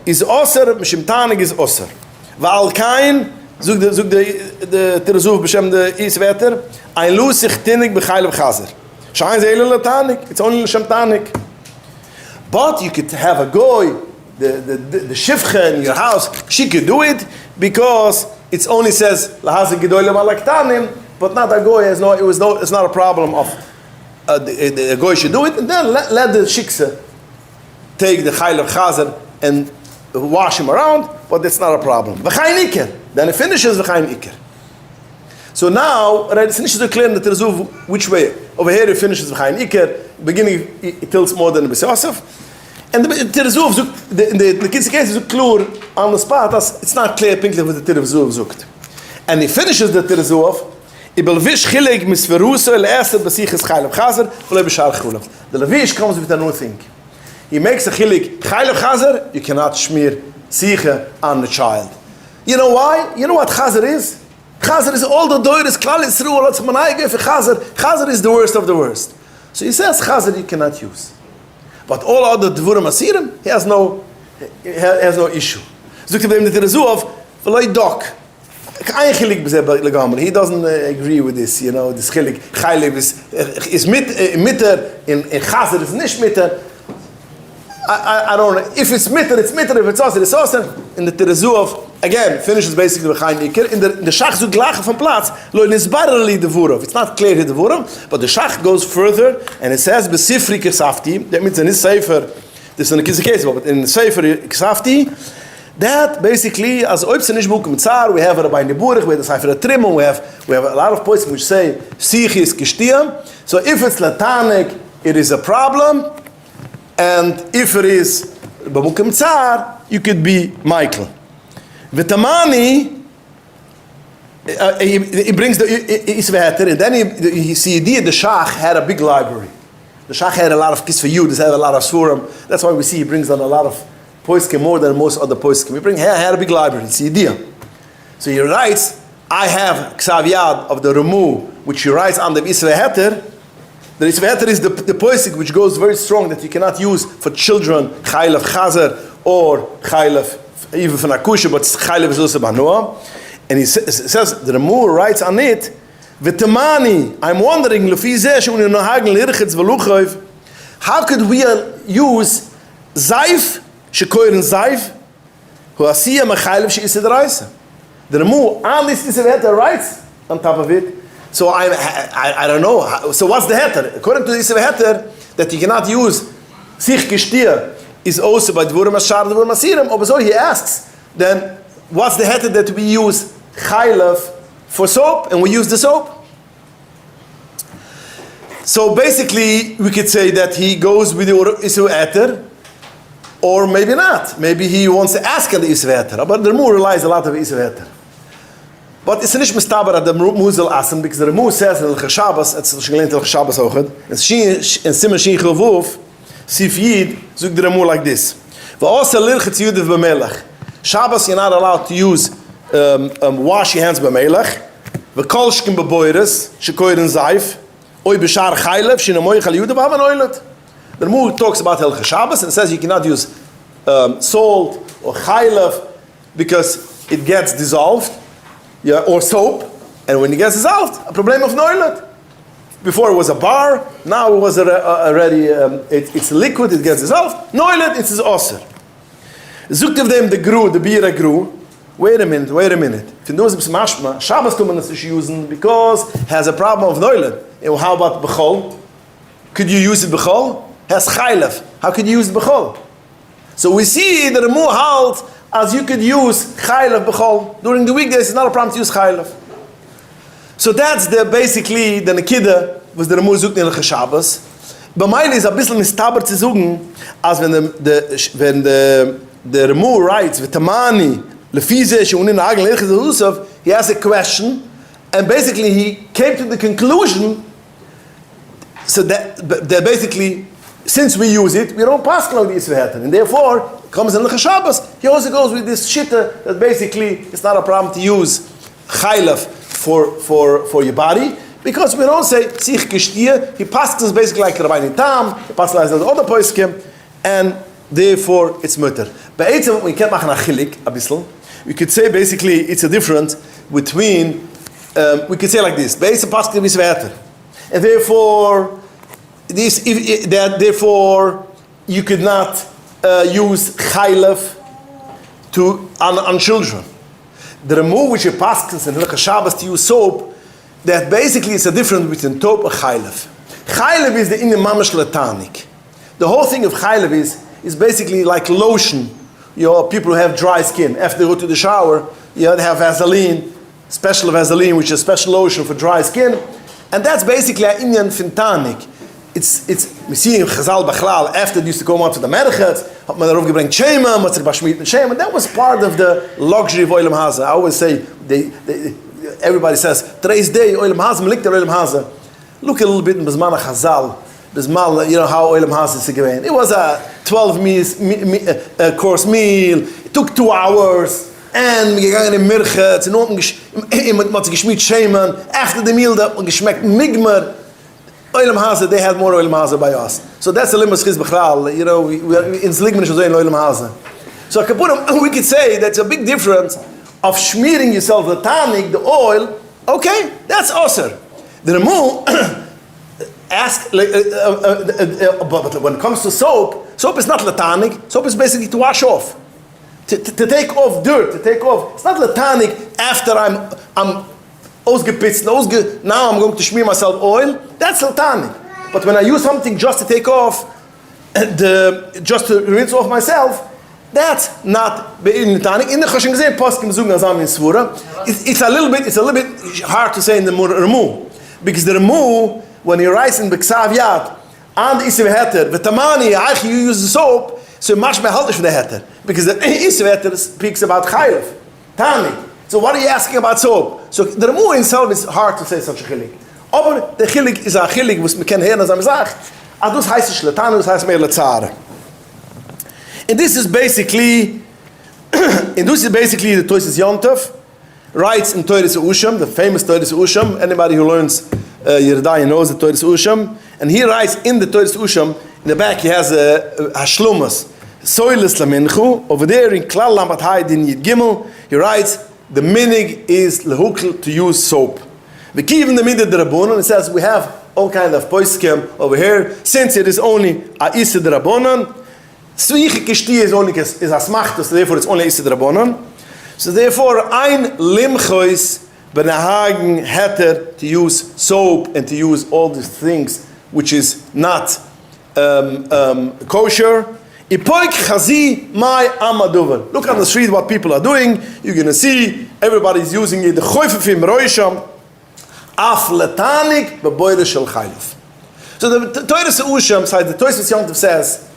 is Osir, Mishim Tanig is Osir. Va'al Kain, Zug the Tirzuv b'shem the Isveter, ein lusich tinnig b'chaylev chazer. Shain ze'ele l'tanik, it's only l'shem tanik. But you could have a goy, the shivcha in your house, she could do it because it only says lahazik gedoy lemalaktanim, but not a goy. It's not a problem of the goy should do it, and then let the shiksa take the chaylev chazer and wash him around, but that's not a problem. V'chayin iker. Then it finishes v'chayin iker. So now, it finishes to clear in the Tirzuv which way. Over here it finishes v'chayin iker. Beginning it tilts more than the B'siyosef. And the Tirzuv, the kids' case is clear on the spot, it's not clear pinkly what the Tirzuv zukt. And he finishes the Tirzuv, the Levish comes with a new thing. He makes a chilik chaylev chazer, you cannot smear sicha on the child. You know why? You know what chazer is? Chazer is all the doires, klal yisru, all that's manayge for chazer. Chazer is the worst of the worst. So he says chazer you cannot use. But all other Dvurim Asirim, he has no issue. Zoekt hij met de Rezuv, veloi dok. He doesn't agree with this, this chilik. Chaylev is mitter, in Chazer is nicht mitter. I don't know. If it's mitter, it's mitter. If it's osir, it's osir. In the Rezuv, again, finishes basically the Chaim Ikir. In the Shach zoekt lachen van plaats, lo nisbarali de Vurov. It's not clear here the Vurov, but the Shach goes further, and it says, Besifri Kesafti, that means in this Sefer, this is in the case, but in the Sefer Kesafti, that basically, as oibse nish bukum tzar, we have a Rabbi Neburich, we have the Sefer Trimon, we have a lot of points which say, Sich is Kishtiyam. So if it's Latanik, it is a problem, and if it is Babukum Tzar, you could be Michael. Vitamani, he brings the Isveheter, and then he see the Shach had a big library. The Shach had a lot of Kis for you, had a lot of Surim. That's why we see he brings on a lot of Poiskim, more than most other Poiskim. He had a big library, it's the idea. So he writes, I have Ksav Yad of the Remu, which he writes on the Isveheter. The Isveheter is the Poisik which goes very strong that you cannot use for children, Chaylev Chazer, or Chaylev, even for Nakusha, but Chaylev is also Banoah. And he says, the Remu writes on it, Vitamani, I'm wondering, how could we use Zaif, Shekoyren Zaif, who Asiya Mechaylev She Isid Raisa? The Remu on this Isveheter writes on top of it. So I don't know. So what's the heter? According to this heter, that you cannot use sich gestier is also by Dvurim Ashar, Dvurim Asirim. Or so he asks, then what's the heter that we use chaylev for soap and we use the soap? So basically, we could say that he goes with the Isu heter, or maybe not. Maybe he wants to ask the Isu heter. But the Remu relies a lot of Isu heter. But it's nicht mistaber at the Muzel Asen, because the Remu says in the Shabbos, it's gelernt in the Shabbos auch, and Simon Shin Chavuf, Sif Yid, zoek the Remu like this. V'osa lilchet Yudiv b'melech. Shabbos, you're not allowed to use, wash your hands b'melech. V'kol shkim b'boyres, shekoyren zayf, oy b'shar chaylev, shinamoy chal Yudiv b'avan. The Remu talks about Hilchot Shabbos and says you cannot use salt or chaylev because it gets dissolved. Yeah, or soap, and when it gets dissolved, a problem of noilet. Before it was a bar, now it was already, it's liquid, it gets dissolved. Noilet, it's osir. Zoekt of them the gru, the bira gru. Wait a minute. If you know it's mashma, Shabbos to man is using because it has a problem of noilet. And how about b'chol? Could you use it b'chol? Has chaylev. How could you use it b'chol? So we see that the more halt as you could use chaylev b'chol. During the weekdays, it's not a problem to use chaylev. So that's basically the nekida was the Remu zukt in the Shabbos. But mine is a bisschen mistaber zu zugen, as when the Remu writes v'tamani lefize she'unin ha'agel lechid ha'usav, he has a question, and basically he came to the conclusion, so that basically, since we use it, we don't pass like the Isveheter, and therefore, comes in the Shabbos, he also goes with this shitta that basically it's not a problem to use chaylev for your body, because we don't say sich gestier, he passes basically like Rabbi Tam, he passes like the other poiskim, and therefore it's mutter. But we can't make a chilik a bissel. We could say basically it's a difference between, we could say like this, based on pasuk Isveheter, and therefore therefore you could not use chaylev on children. The Remu which you pass in Hilchot Shabbos to use soap, that basically is a difference between soap and chaylev. Chaylev is the inyan mamash latanik. The whole thing of chaylev is basically like lotion. People who have dry skin, after they go to the shower, they have Vaseline, special Vaseline, which is special lotion for dry skin, and that's basically an inyan fintanik. It's we see in Chazal Bachlal, after they used to come out to the Merchet, hat man darauf gebringt Shema, man hat sich bashmit mit Shema, and that was part of the luxury of Olam Haza. I always say, everybody says, today's day, Olam Haza, Malik der Olam Haza. Look a little bit in Bezman Chazal, Bezman, how Olam Haza is going. It was a 12-course meal, it took 2 hours, and we gegangen in Merchet, and man hat sich geschmit Shema, after the meal, that man geschmeckt Migmer. Oilam Haza, they had more Oilam Haza by us. So that's the Limas Chiz Bechral, you know, we in Zligman is in Oilam Haza. So Kapurim, we could say that's a big difference of smearing yourself the tanik, the oil, okay, that's osir. The Ramu ask, but when it comes to soap is not latanik, soap is basically to wash off. To take off dirt, to take off. It's not latanik after I'm ausgepitzt, now I'm going to smear myself oil. That's latanik. But when I use something just to take off, just to rinse off myself, that's not be'in latanik. In the Choshen Gezeh, Poskim Zug Nazam in Svura, it's a little bit hard to say in the Ramu. Because the Ramu, when he writes in B'ksav Yad, and Isiv Heter, V'tamani, you use the soap, so much more haltish for the heter, because the Isiv Heter speaks about chaylev, tani. So what are you asking about soap? So the Ramu himself is hard to say such a chilik. Aber the chilik is a chilik, was we can hear as I'm sagt, adus heißt es letani, das heißt mehr letzare. And this is basically, the Toises Yontov writes in Toises Usham, the famous Toises Usham. Anybody who learns Yeridai knows the Toises Usham, and he writes in the Toises Usham. In the back he has a Hashlumas, Soilis Laminchu. Over there in Klal Lamat Haydin Yid Gimel, he writes, the minig is lehukl to use soap. The key in the middle of the Rabbanon, it says we have all kind of poiskem over here. Since it is only a Issa de Rabbanon, Sviche Kishti is only is a smachtos, so therefore it's only Issa de Rabbanon. So therefore, ein limchois benahagen heter to use soap and to use all these things which is not kosher. Ipoik chazi my amaduver. Look on the street what people are doing. You're going to see everybody's using it. The choifefim roisham af letanik beboire shel chayluf. So the Toises Usham side, the Toises Yontov says,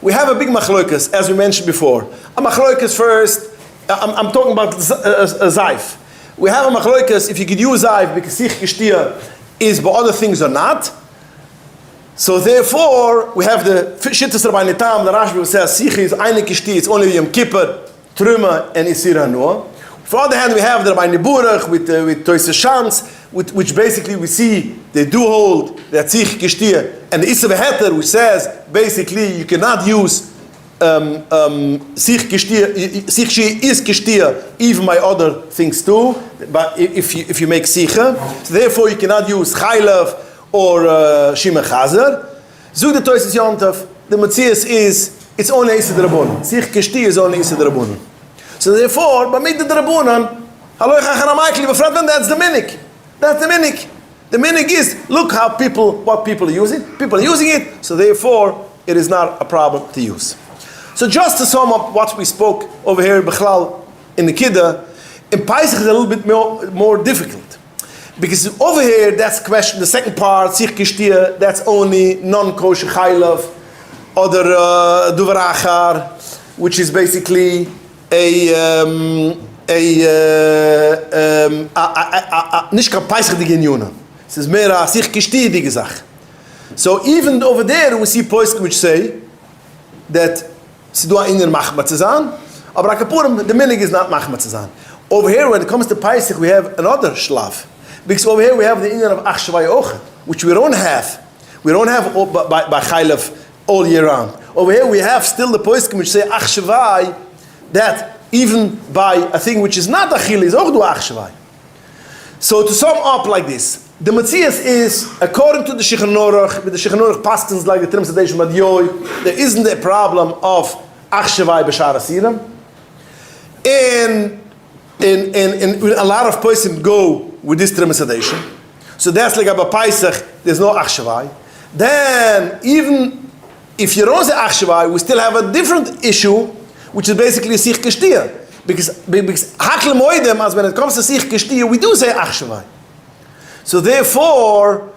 we have a big machlokas, as we mentioned before. A machlokas first, I'm talking about zaif. We have a machlokas if you could use zaif because sich gestier is but other things or not. So therefore, we have the Shittas Rabbeinu Tam, the Rashbi says, Sichi is eine Kishti, it's only Yom Kippur, Truma, and Isir HaNoah. For the other hand, we have the Rabbeinu Burach with Toises Shams, which basically we see, they do hold that Sich Kishti, and the Isir Heter, which says, basically, you cannot use Sich Kishti is Kishti, even by other things too, but if you make Sicha, so therefore you cannot use Chaylev, or Shimon Chazer. Zug the Toises Yontov, the Matthias is, it's only Issa de Rabbanon. Sich Kishti is only Issa de Rabbanon. So therefore, but make the Rabbanon, Haloi Chachanamaykli, befrat that's the minik. That's the minik. The minik is, look how what people are using. People are using it, so therefore, it is not a problem to use. So just to sum up what we spoke over here, Bechlal, in the Kiddah, in Paisach is a little bit more difficult. Because over here, that's question, the second part, Sich Kishtir, that's only non-kosher chaylev, other duvarachar, which is basically nicht kein Peisach die Genyuna. Es ist mehr a Sich Kishtir die Gesach. So even over there, we see poiskim which say that sie do in der Machma zu sein, aber Akapurim, the minig is not Machma zu sein. Over here, when it comes to Peisach, we have another shlav. Because over here we have the Indian of Achshavai Ochet, which we don't have. We don't have by Chaylev all year round. Over here we have still the poiskim which say Achshavai, that even by a thing which is not Achil is also Achshavai. So to sum up like this, the Matthias is, according to the Shulchan Aruch, with the Shulchan Aruch paskins like the Trim Sadeish Madyoy, there isn't a problem of Achshavai B'Shar Asirim. And a lot of poiskim go with this tremesadation. So that's like about Paisach, there's no Achshavai. Then, even if you don't say Achshavai, we still have a different issue, which is basically Sich Kishtir. Because Hakle Moedem, as when it comes to Sich Kishtir, we do say Achshavai. So therefore,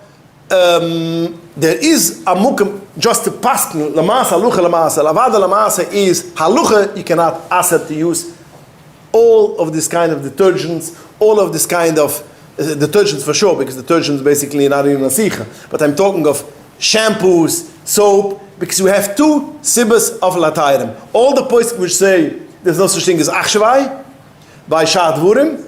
there is a mukam, just to pass, Lamasa, Halucha Lamasa, Lavada Lamasa is Halucha, you cannot ask her to use all of this kind of detergents, all of this kind of detergents for sure, because detergents basically not even a sikha. But I'm talking of shampoos, soap, because we have two sibas of latayrim. All the points which say there's no such thing as achshavai by shad vurim.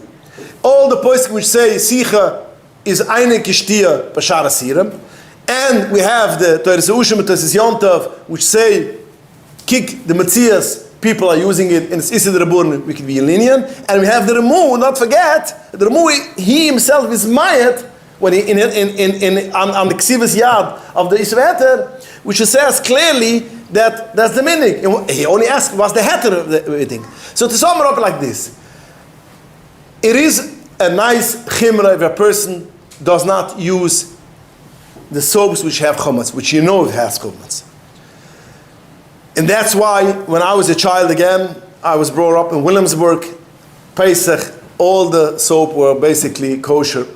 All the points which say sikha is eine kishtia b'shar asirim. And we have the Toeres Ushim and Toeres Yontov, which say, kick the Matthias, people are using it, and it's Issa the Rabun, we can be lenient. And we have the Ramu, not forget, the Ramu, he himself is Mayat, when he, on the Ksivas Yad of the Isveter, which says clearly that that's the meaning. He only asked, what's the heter of the thing? So to sum it up like this, it is a nice chimra if a person does not use the soaps which have chumatz, which you know it has chumatz. And that's why when I was a child again, I was brought up in Williamsburg, Pesach, all the soap were basically kosher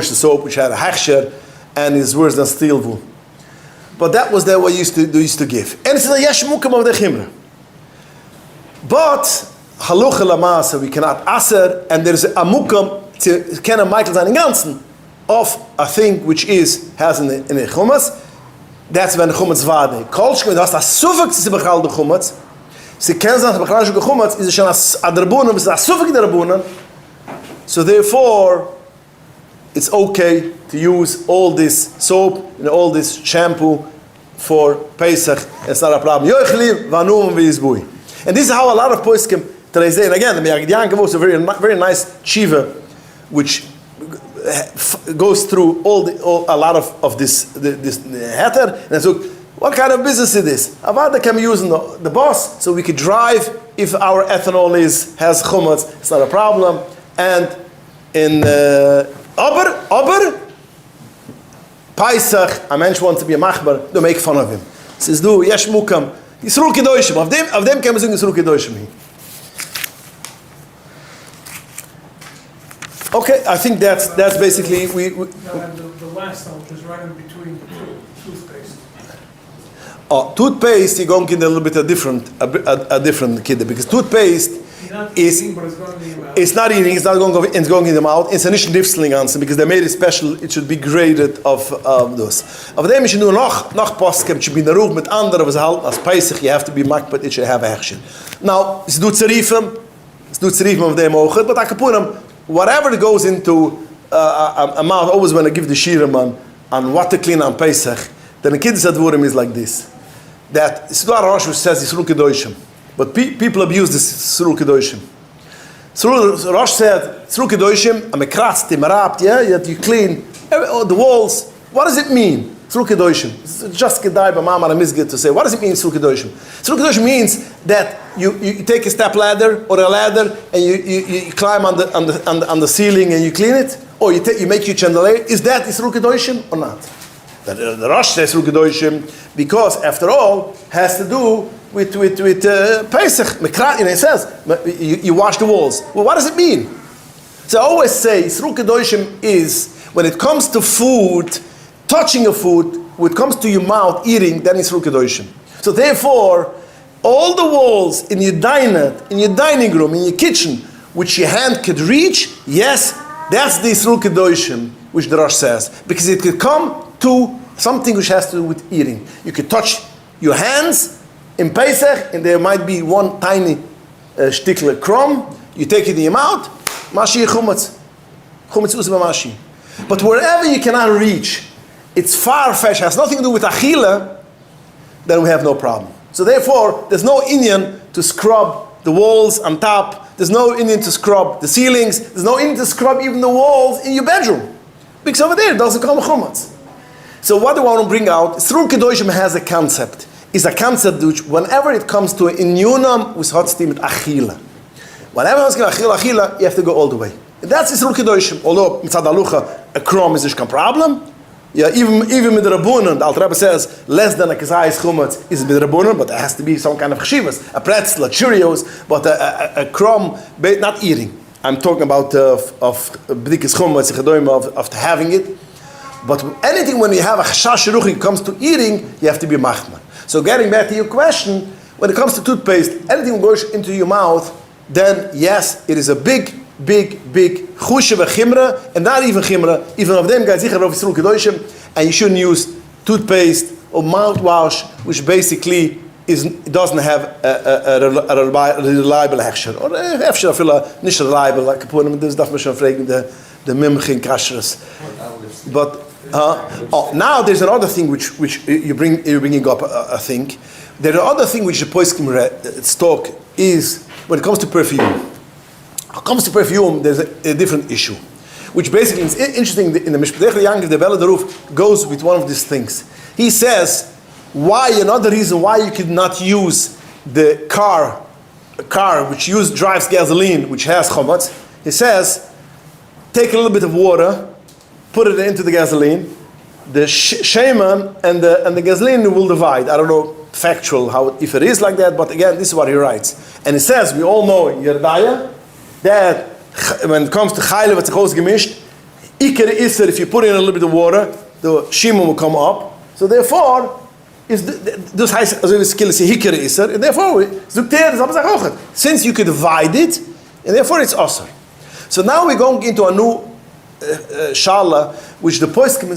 soap which had a hechsher and is worse than steel wool. But that was what they used to give. And it's a yesh mukam of the chimra. But halucha lamasa we cannot aser, and there's a mukam to kennen Michael seinen ganzen of a thing which has in the chumatz. That's when the chumatz vade. Kolshke, when du hast a sufik zu bechal de chumatz, sie kennen sich bechal de chumatz, is schon a derbunen, is a sufik de derbunen. So therefore, it's okay to use all this soap and all this shampoo for Pesach. It's not a problem. And this is how a lot of poskim today say. And again, the Miyagdian was a very nice tshiva, which goes through a lot of this heter. And so, what kind of business is this? Avada can be using the bus, so we could drive if our ethanol has chumatz. It's not a problem. And in aber Pesach, a mensch wants to be a machbar, don't make fun of him. Says, du, yesh mukam, Yisroel Kedoshim. Of them can we sing Yisroel Kedoshim. Okay, I think that's basically Now, and the last one, which is right in between the toothpaste. Toothpaste, you're going to get a little bit a different kid, because toothpaste is Eating, but it's going in your mouth. it's not eating, it's going in the mouth. It's a nicht Livsling answer, because they made it special. It should be graded of those. Of them, you should do noch poskem. It should be in the room with andere. Was halt as Pesach, you have to be makbet. It should have action. Now, it's do tzarifim of them ochet, but I can put them whatever goes into a mouth. Always when I give the shirim on what to clean on Pesach, then the kids at Wurim is like this. That Siddur Rosh says Yisroel Kedoshim. But people abuse this Yisroel Kedoshim. Rosh said, Yisroel Kedoshim, I'm a kratzt, I'm a rapt, you clean the walls. What does it mean? Yisroel Kedoshim. It's just Gedai B'mam and a misgit to say, what does it mean, Yisroel Kedoshim? Yisroel Kedoshim means that you take a step ladder or a ladder and you climb on the ceiling and you clean it, or you make your chandelier. Is that Yisroel Kedoshim or not? The Rosh says Yisroel Kedoshim because, after all, has to do with Pesach. It says you wash the walls. Well, what does it mean? So I always say Yisroel Kedoshim is when it comes to food, touching a food, when it comes to your mouth, eating, then Yisroel Kedoshim. So therefore, all the walls in your diner, in your dining room, in your kitchen, which your hand could reach, yes, that's the Yisroel Kedoshim, which the Rosh says, because it could come to something which has to do with eating. You could touch your hands in Pesach, and there might be one tiny shtickler crumb. You take it in your mouth, mashi chumatz uzma mashi. But wherever you cannot reach, it's far-fetched, has nothing to do with achila, then we have no problem. So therefore, there's no Indian to scrub the walls on top. There's no Indian to scrub the ceilings. There's no Indian to scrub even the walls in your bedroom, because over there it doesn't come chumatz. So what do I want to bring out? Yisroel Kedoshim has a concept. It's a concept which, whenever it comes to inyunam with hot steam achila, whenever it's going to achila, you have to go all the way. And that's Yisroel Kedoshim. Although mitzad halucha, a crumb is not a problem. Yeah, even with the Rabbunan, the Alter Rebbe says less than a kazayis chumatz is with the Rabbunan, but there has to be some kind of chshivas, a pretzel, a Cheerios, but a crumb, not eating. I'm talking about of b'dikis chumatz, of having it. But anything when you have a chashash ruchi comes to eating, you have to be machman. So getting back to your question, when it comes to toothpaste, anything goes into your mouth, then yes, it is a big chusha v'chimra, and not even chimra, even of them guys, Yisroel Kedoshim, and you shouldn't use toothpaste or mouthwash, which basically doesn't have a reliable hechsher, or hechsher afila nicht reliable, like Kapunim, this darf man schon fragen, the mimchin kashrus. But Now there's another thing which you're bringing up. I think there's another thing which the poskim talk is when it comes to perfume. When it comes to perfume, there's a different issue, which basically is interesting. In the Mishpatech Yankiv, the Bela Daruf goes with one of these things. He says another reason why you could not use the car which drives gasoline, which has chometz. He says, take a little bit of water, put it into the gasoline, the shaman and the gasoline will divide. I don't know factual if it is like that, but again, this is what he writes. And he says, we all know in Yerdaya that when it comes to chayle with zechos gemisht, ikere iser, if you put in a little bit of water, the shimon will come up. So therefore, dus heißt, also we skill is hikere iser, and therefore, since you could divide it, and therefore it's osir. So now we're going into a new shala, which the poskim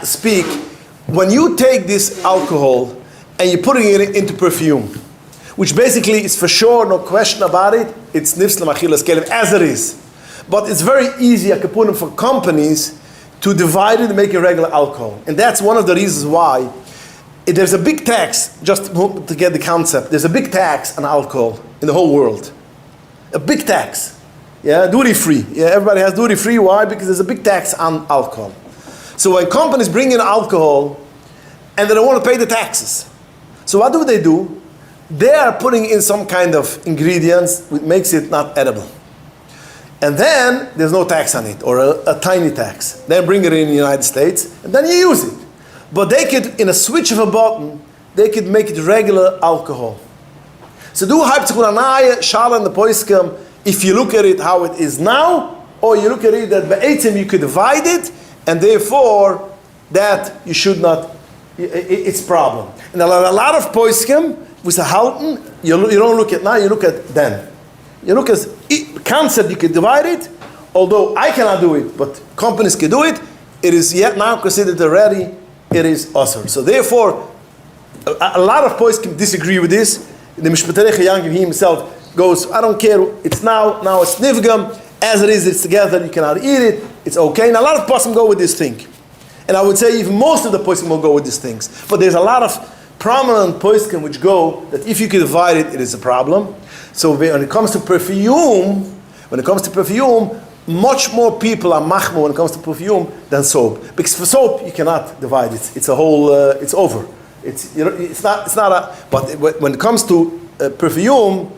speak. When you take this alcohol and you're putting it into perfume, which basically is for sure, no question about it, it's nifs l'machilas kelev as it is. But it's very easy, I can put them for companies to divide it and make it regular alcohol. And that's one of the reasons why there's a big tax, just to get the concept, there's a big tax on alcohol in the whole world. A big tax. Yeah, duty free. Yeah, everybody has duty free. Why? Because there's a big tax on alcohol. So when companies bring in alcohol and they don't want to pay the taxes, so what do? They are putting in some kind of ingredients which makes it not edible. And then there's no tax on it, or a tiny tax. Then bring it in the United States, and then you use it. But they could, in a switch of a button, they could make it regular alcohol. So do Haiptzuranaya, Shala and the Poiskim, if you look at it how it is now, or you look at it that Be'etzim you could divide it, and therefore that you should not, it's problem. And a lot of Poiskim, with the Halten, you don't look at now, you look at then. You look at concept, you can divide it, although I cannot do it, but companies can do it, it is yet now considered already, it is asur. So therefore, a lot of poets can disagree with this. The Mishpatech Yankiv himself goes, I don't care, it's now it's nivgam, as it is, it's together, you cannot eat it, it's okay. And a lot of poskim go with this thing. And I would say even most of the poskim will go with these things. But there's a lot of prominent poskim which go that if you can divide it, it is a problem. So when it comes to perfume, much more people are machmo when it comes to perfume than soap. Because for soap you cannot divide it. It's a whole. It's over. It's not a. But when it comes to perfume,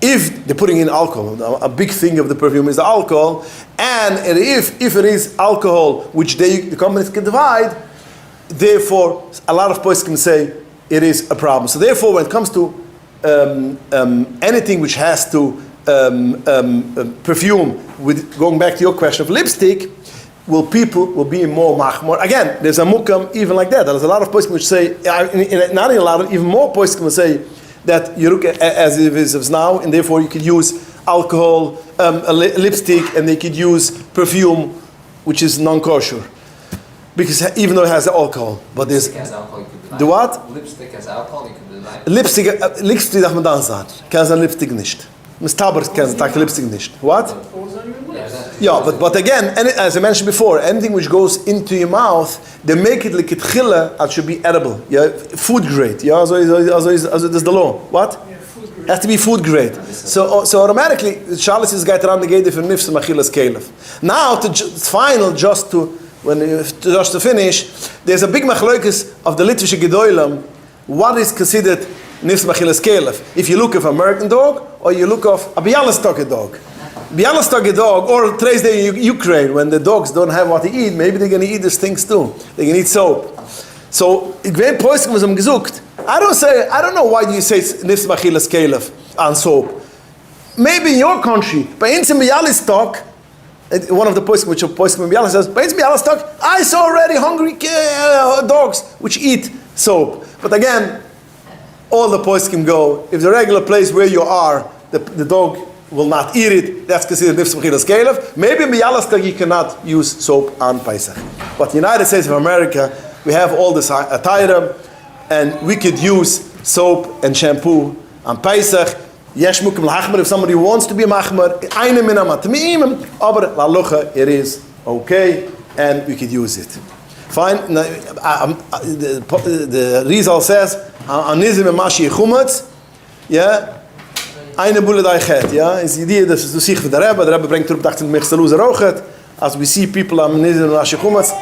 if they're putting in alcohol, a big thing of the perfume is the alcohol, and if it is alcohol which the companies can divide, therefore a lot of points can say it is a problem. So therefore, when it comes to anything which has to perfume, with going back to your question of lipstick, people will be more machmor. Again, there's a mukam even like that. There's a lot of poskim which say, not a lot, even more poskim will say that you look at as it is now, and therefore you could use alcohol, a lipstick, and they could use perfume, which is non-kosher, because even though it has alcohol, but there's the what? Lipstick has alcohol, you can divide. Lipstick darf man dann sagen. Kann sein Lipstick nicht. Mistaber kann sein Lipstick nicht. What? Yeah, but again, as I mentioned before, anything which goes into your mouth, they make it like it should be edible. Yeah, food grade. Yeah, so that's the law. What? Yeah, food grade. It has to be food grade. So automatically, Charles is going around the gate for nifs machilas kelef. Now just to finish, there's a big machloikis of the Litvische Gedolim. What is considered nifs machilas kelef? If you look at an American dog, or you look at a Bialystok dog. Bialystok dog, or today's day in Ukraine, when the dogs don't have what to eat, maybe they're going to eat these things too. They're going to eat soap. So, I don't know why do you say nifs machilas kelef on soap. Maybe in your country, but in Bialystok, one of the poiskim which a poiskim in Bialystok says, but in Bialystok, I saw already hungry dogs which eat soap. But again, all the poiskim go, if the regular place where you are, the dog will not eat it, that's considered nifs machilas kelef. Maybe in Bialystok you cannot use soap on Pesach. But the United States of America, we have all this attire, and we could use soap and shampoo on Pesach. Yesh mukim l'hachmer, if somebody wants to be a machmer, eine min amatmiim, aber la lucha, it is okay, and we could use it. Fine. The Rizal says, "Anizim Mashi Chumatz." Yeah. Eine Bulle da get, yeah. Is the idea that du sich für der Rebbe bringt zurück dachten mich Salusa Rochet, as we see people am Anizim Mashi Chumatz,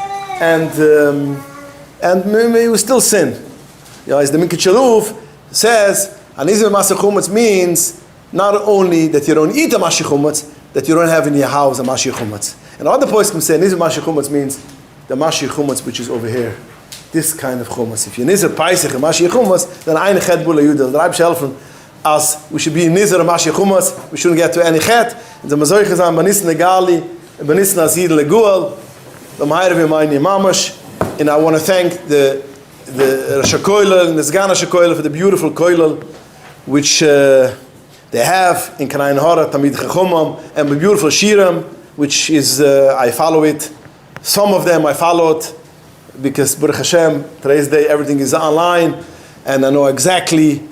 and we still sin. Yeah, as the Mikut Shaluf says, Anizim Mashi Chumatz means not only that you don't eat a Mashi Chumatz, that you don't have in your house a Mashi Chumatz. And other points can say Anizim Mashi Chumatz means the Mashi Chumatz which is over here. This kind of Chumatz. If you're Nizir Paisach and Mashi Chumatz, then eine Chet Bula Yudel. The Rabbi Shelfen, as we should be in Nizir and Mashi Chumatz, we shouldn't get to any Chet. And the Mazoich is on Banisna Gali, Banisna Azir Leguel, the Mahayrav Yamayni Mamash. And I want to thank the Rosh HaKoilel and the Sgan HaKoilel for the beautiful Koilel which they have in Karaon-הייטס, Tamid Chachomam, and the beautiful Shiram, which is, I follow it. Some of them I followed because Baruch Hashem, today's day everything is online, and I know exactly,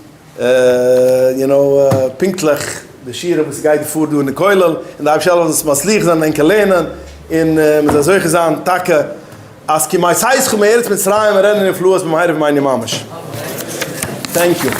Pinklech, the Shiram was guided for doing the Koilel, and I've shalom das Maslich and Enkelenen in the Zoychezan Taka. As ki my size gemeerd met Sraim rennen in vloers bij mij of mijn mama's. Thank you.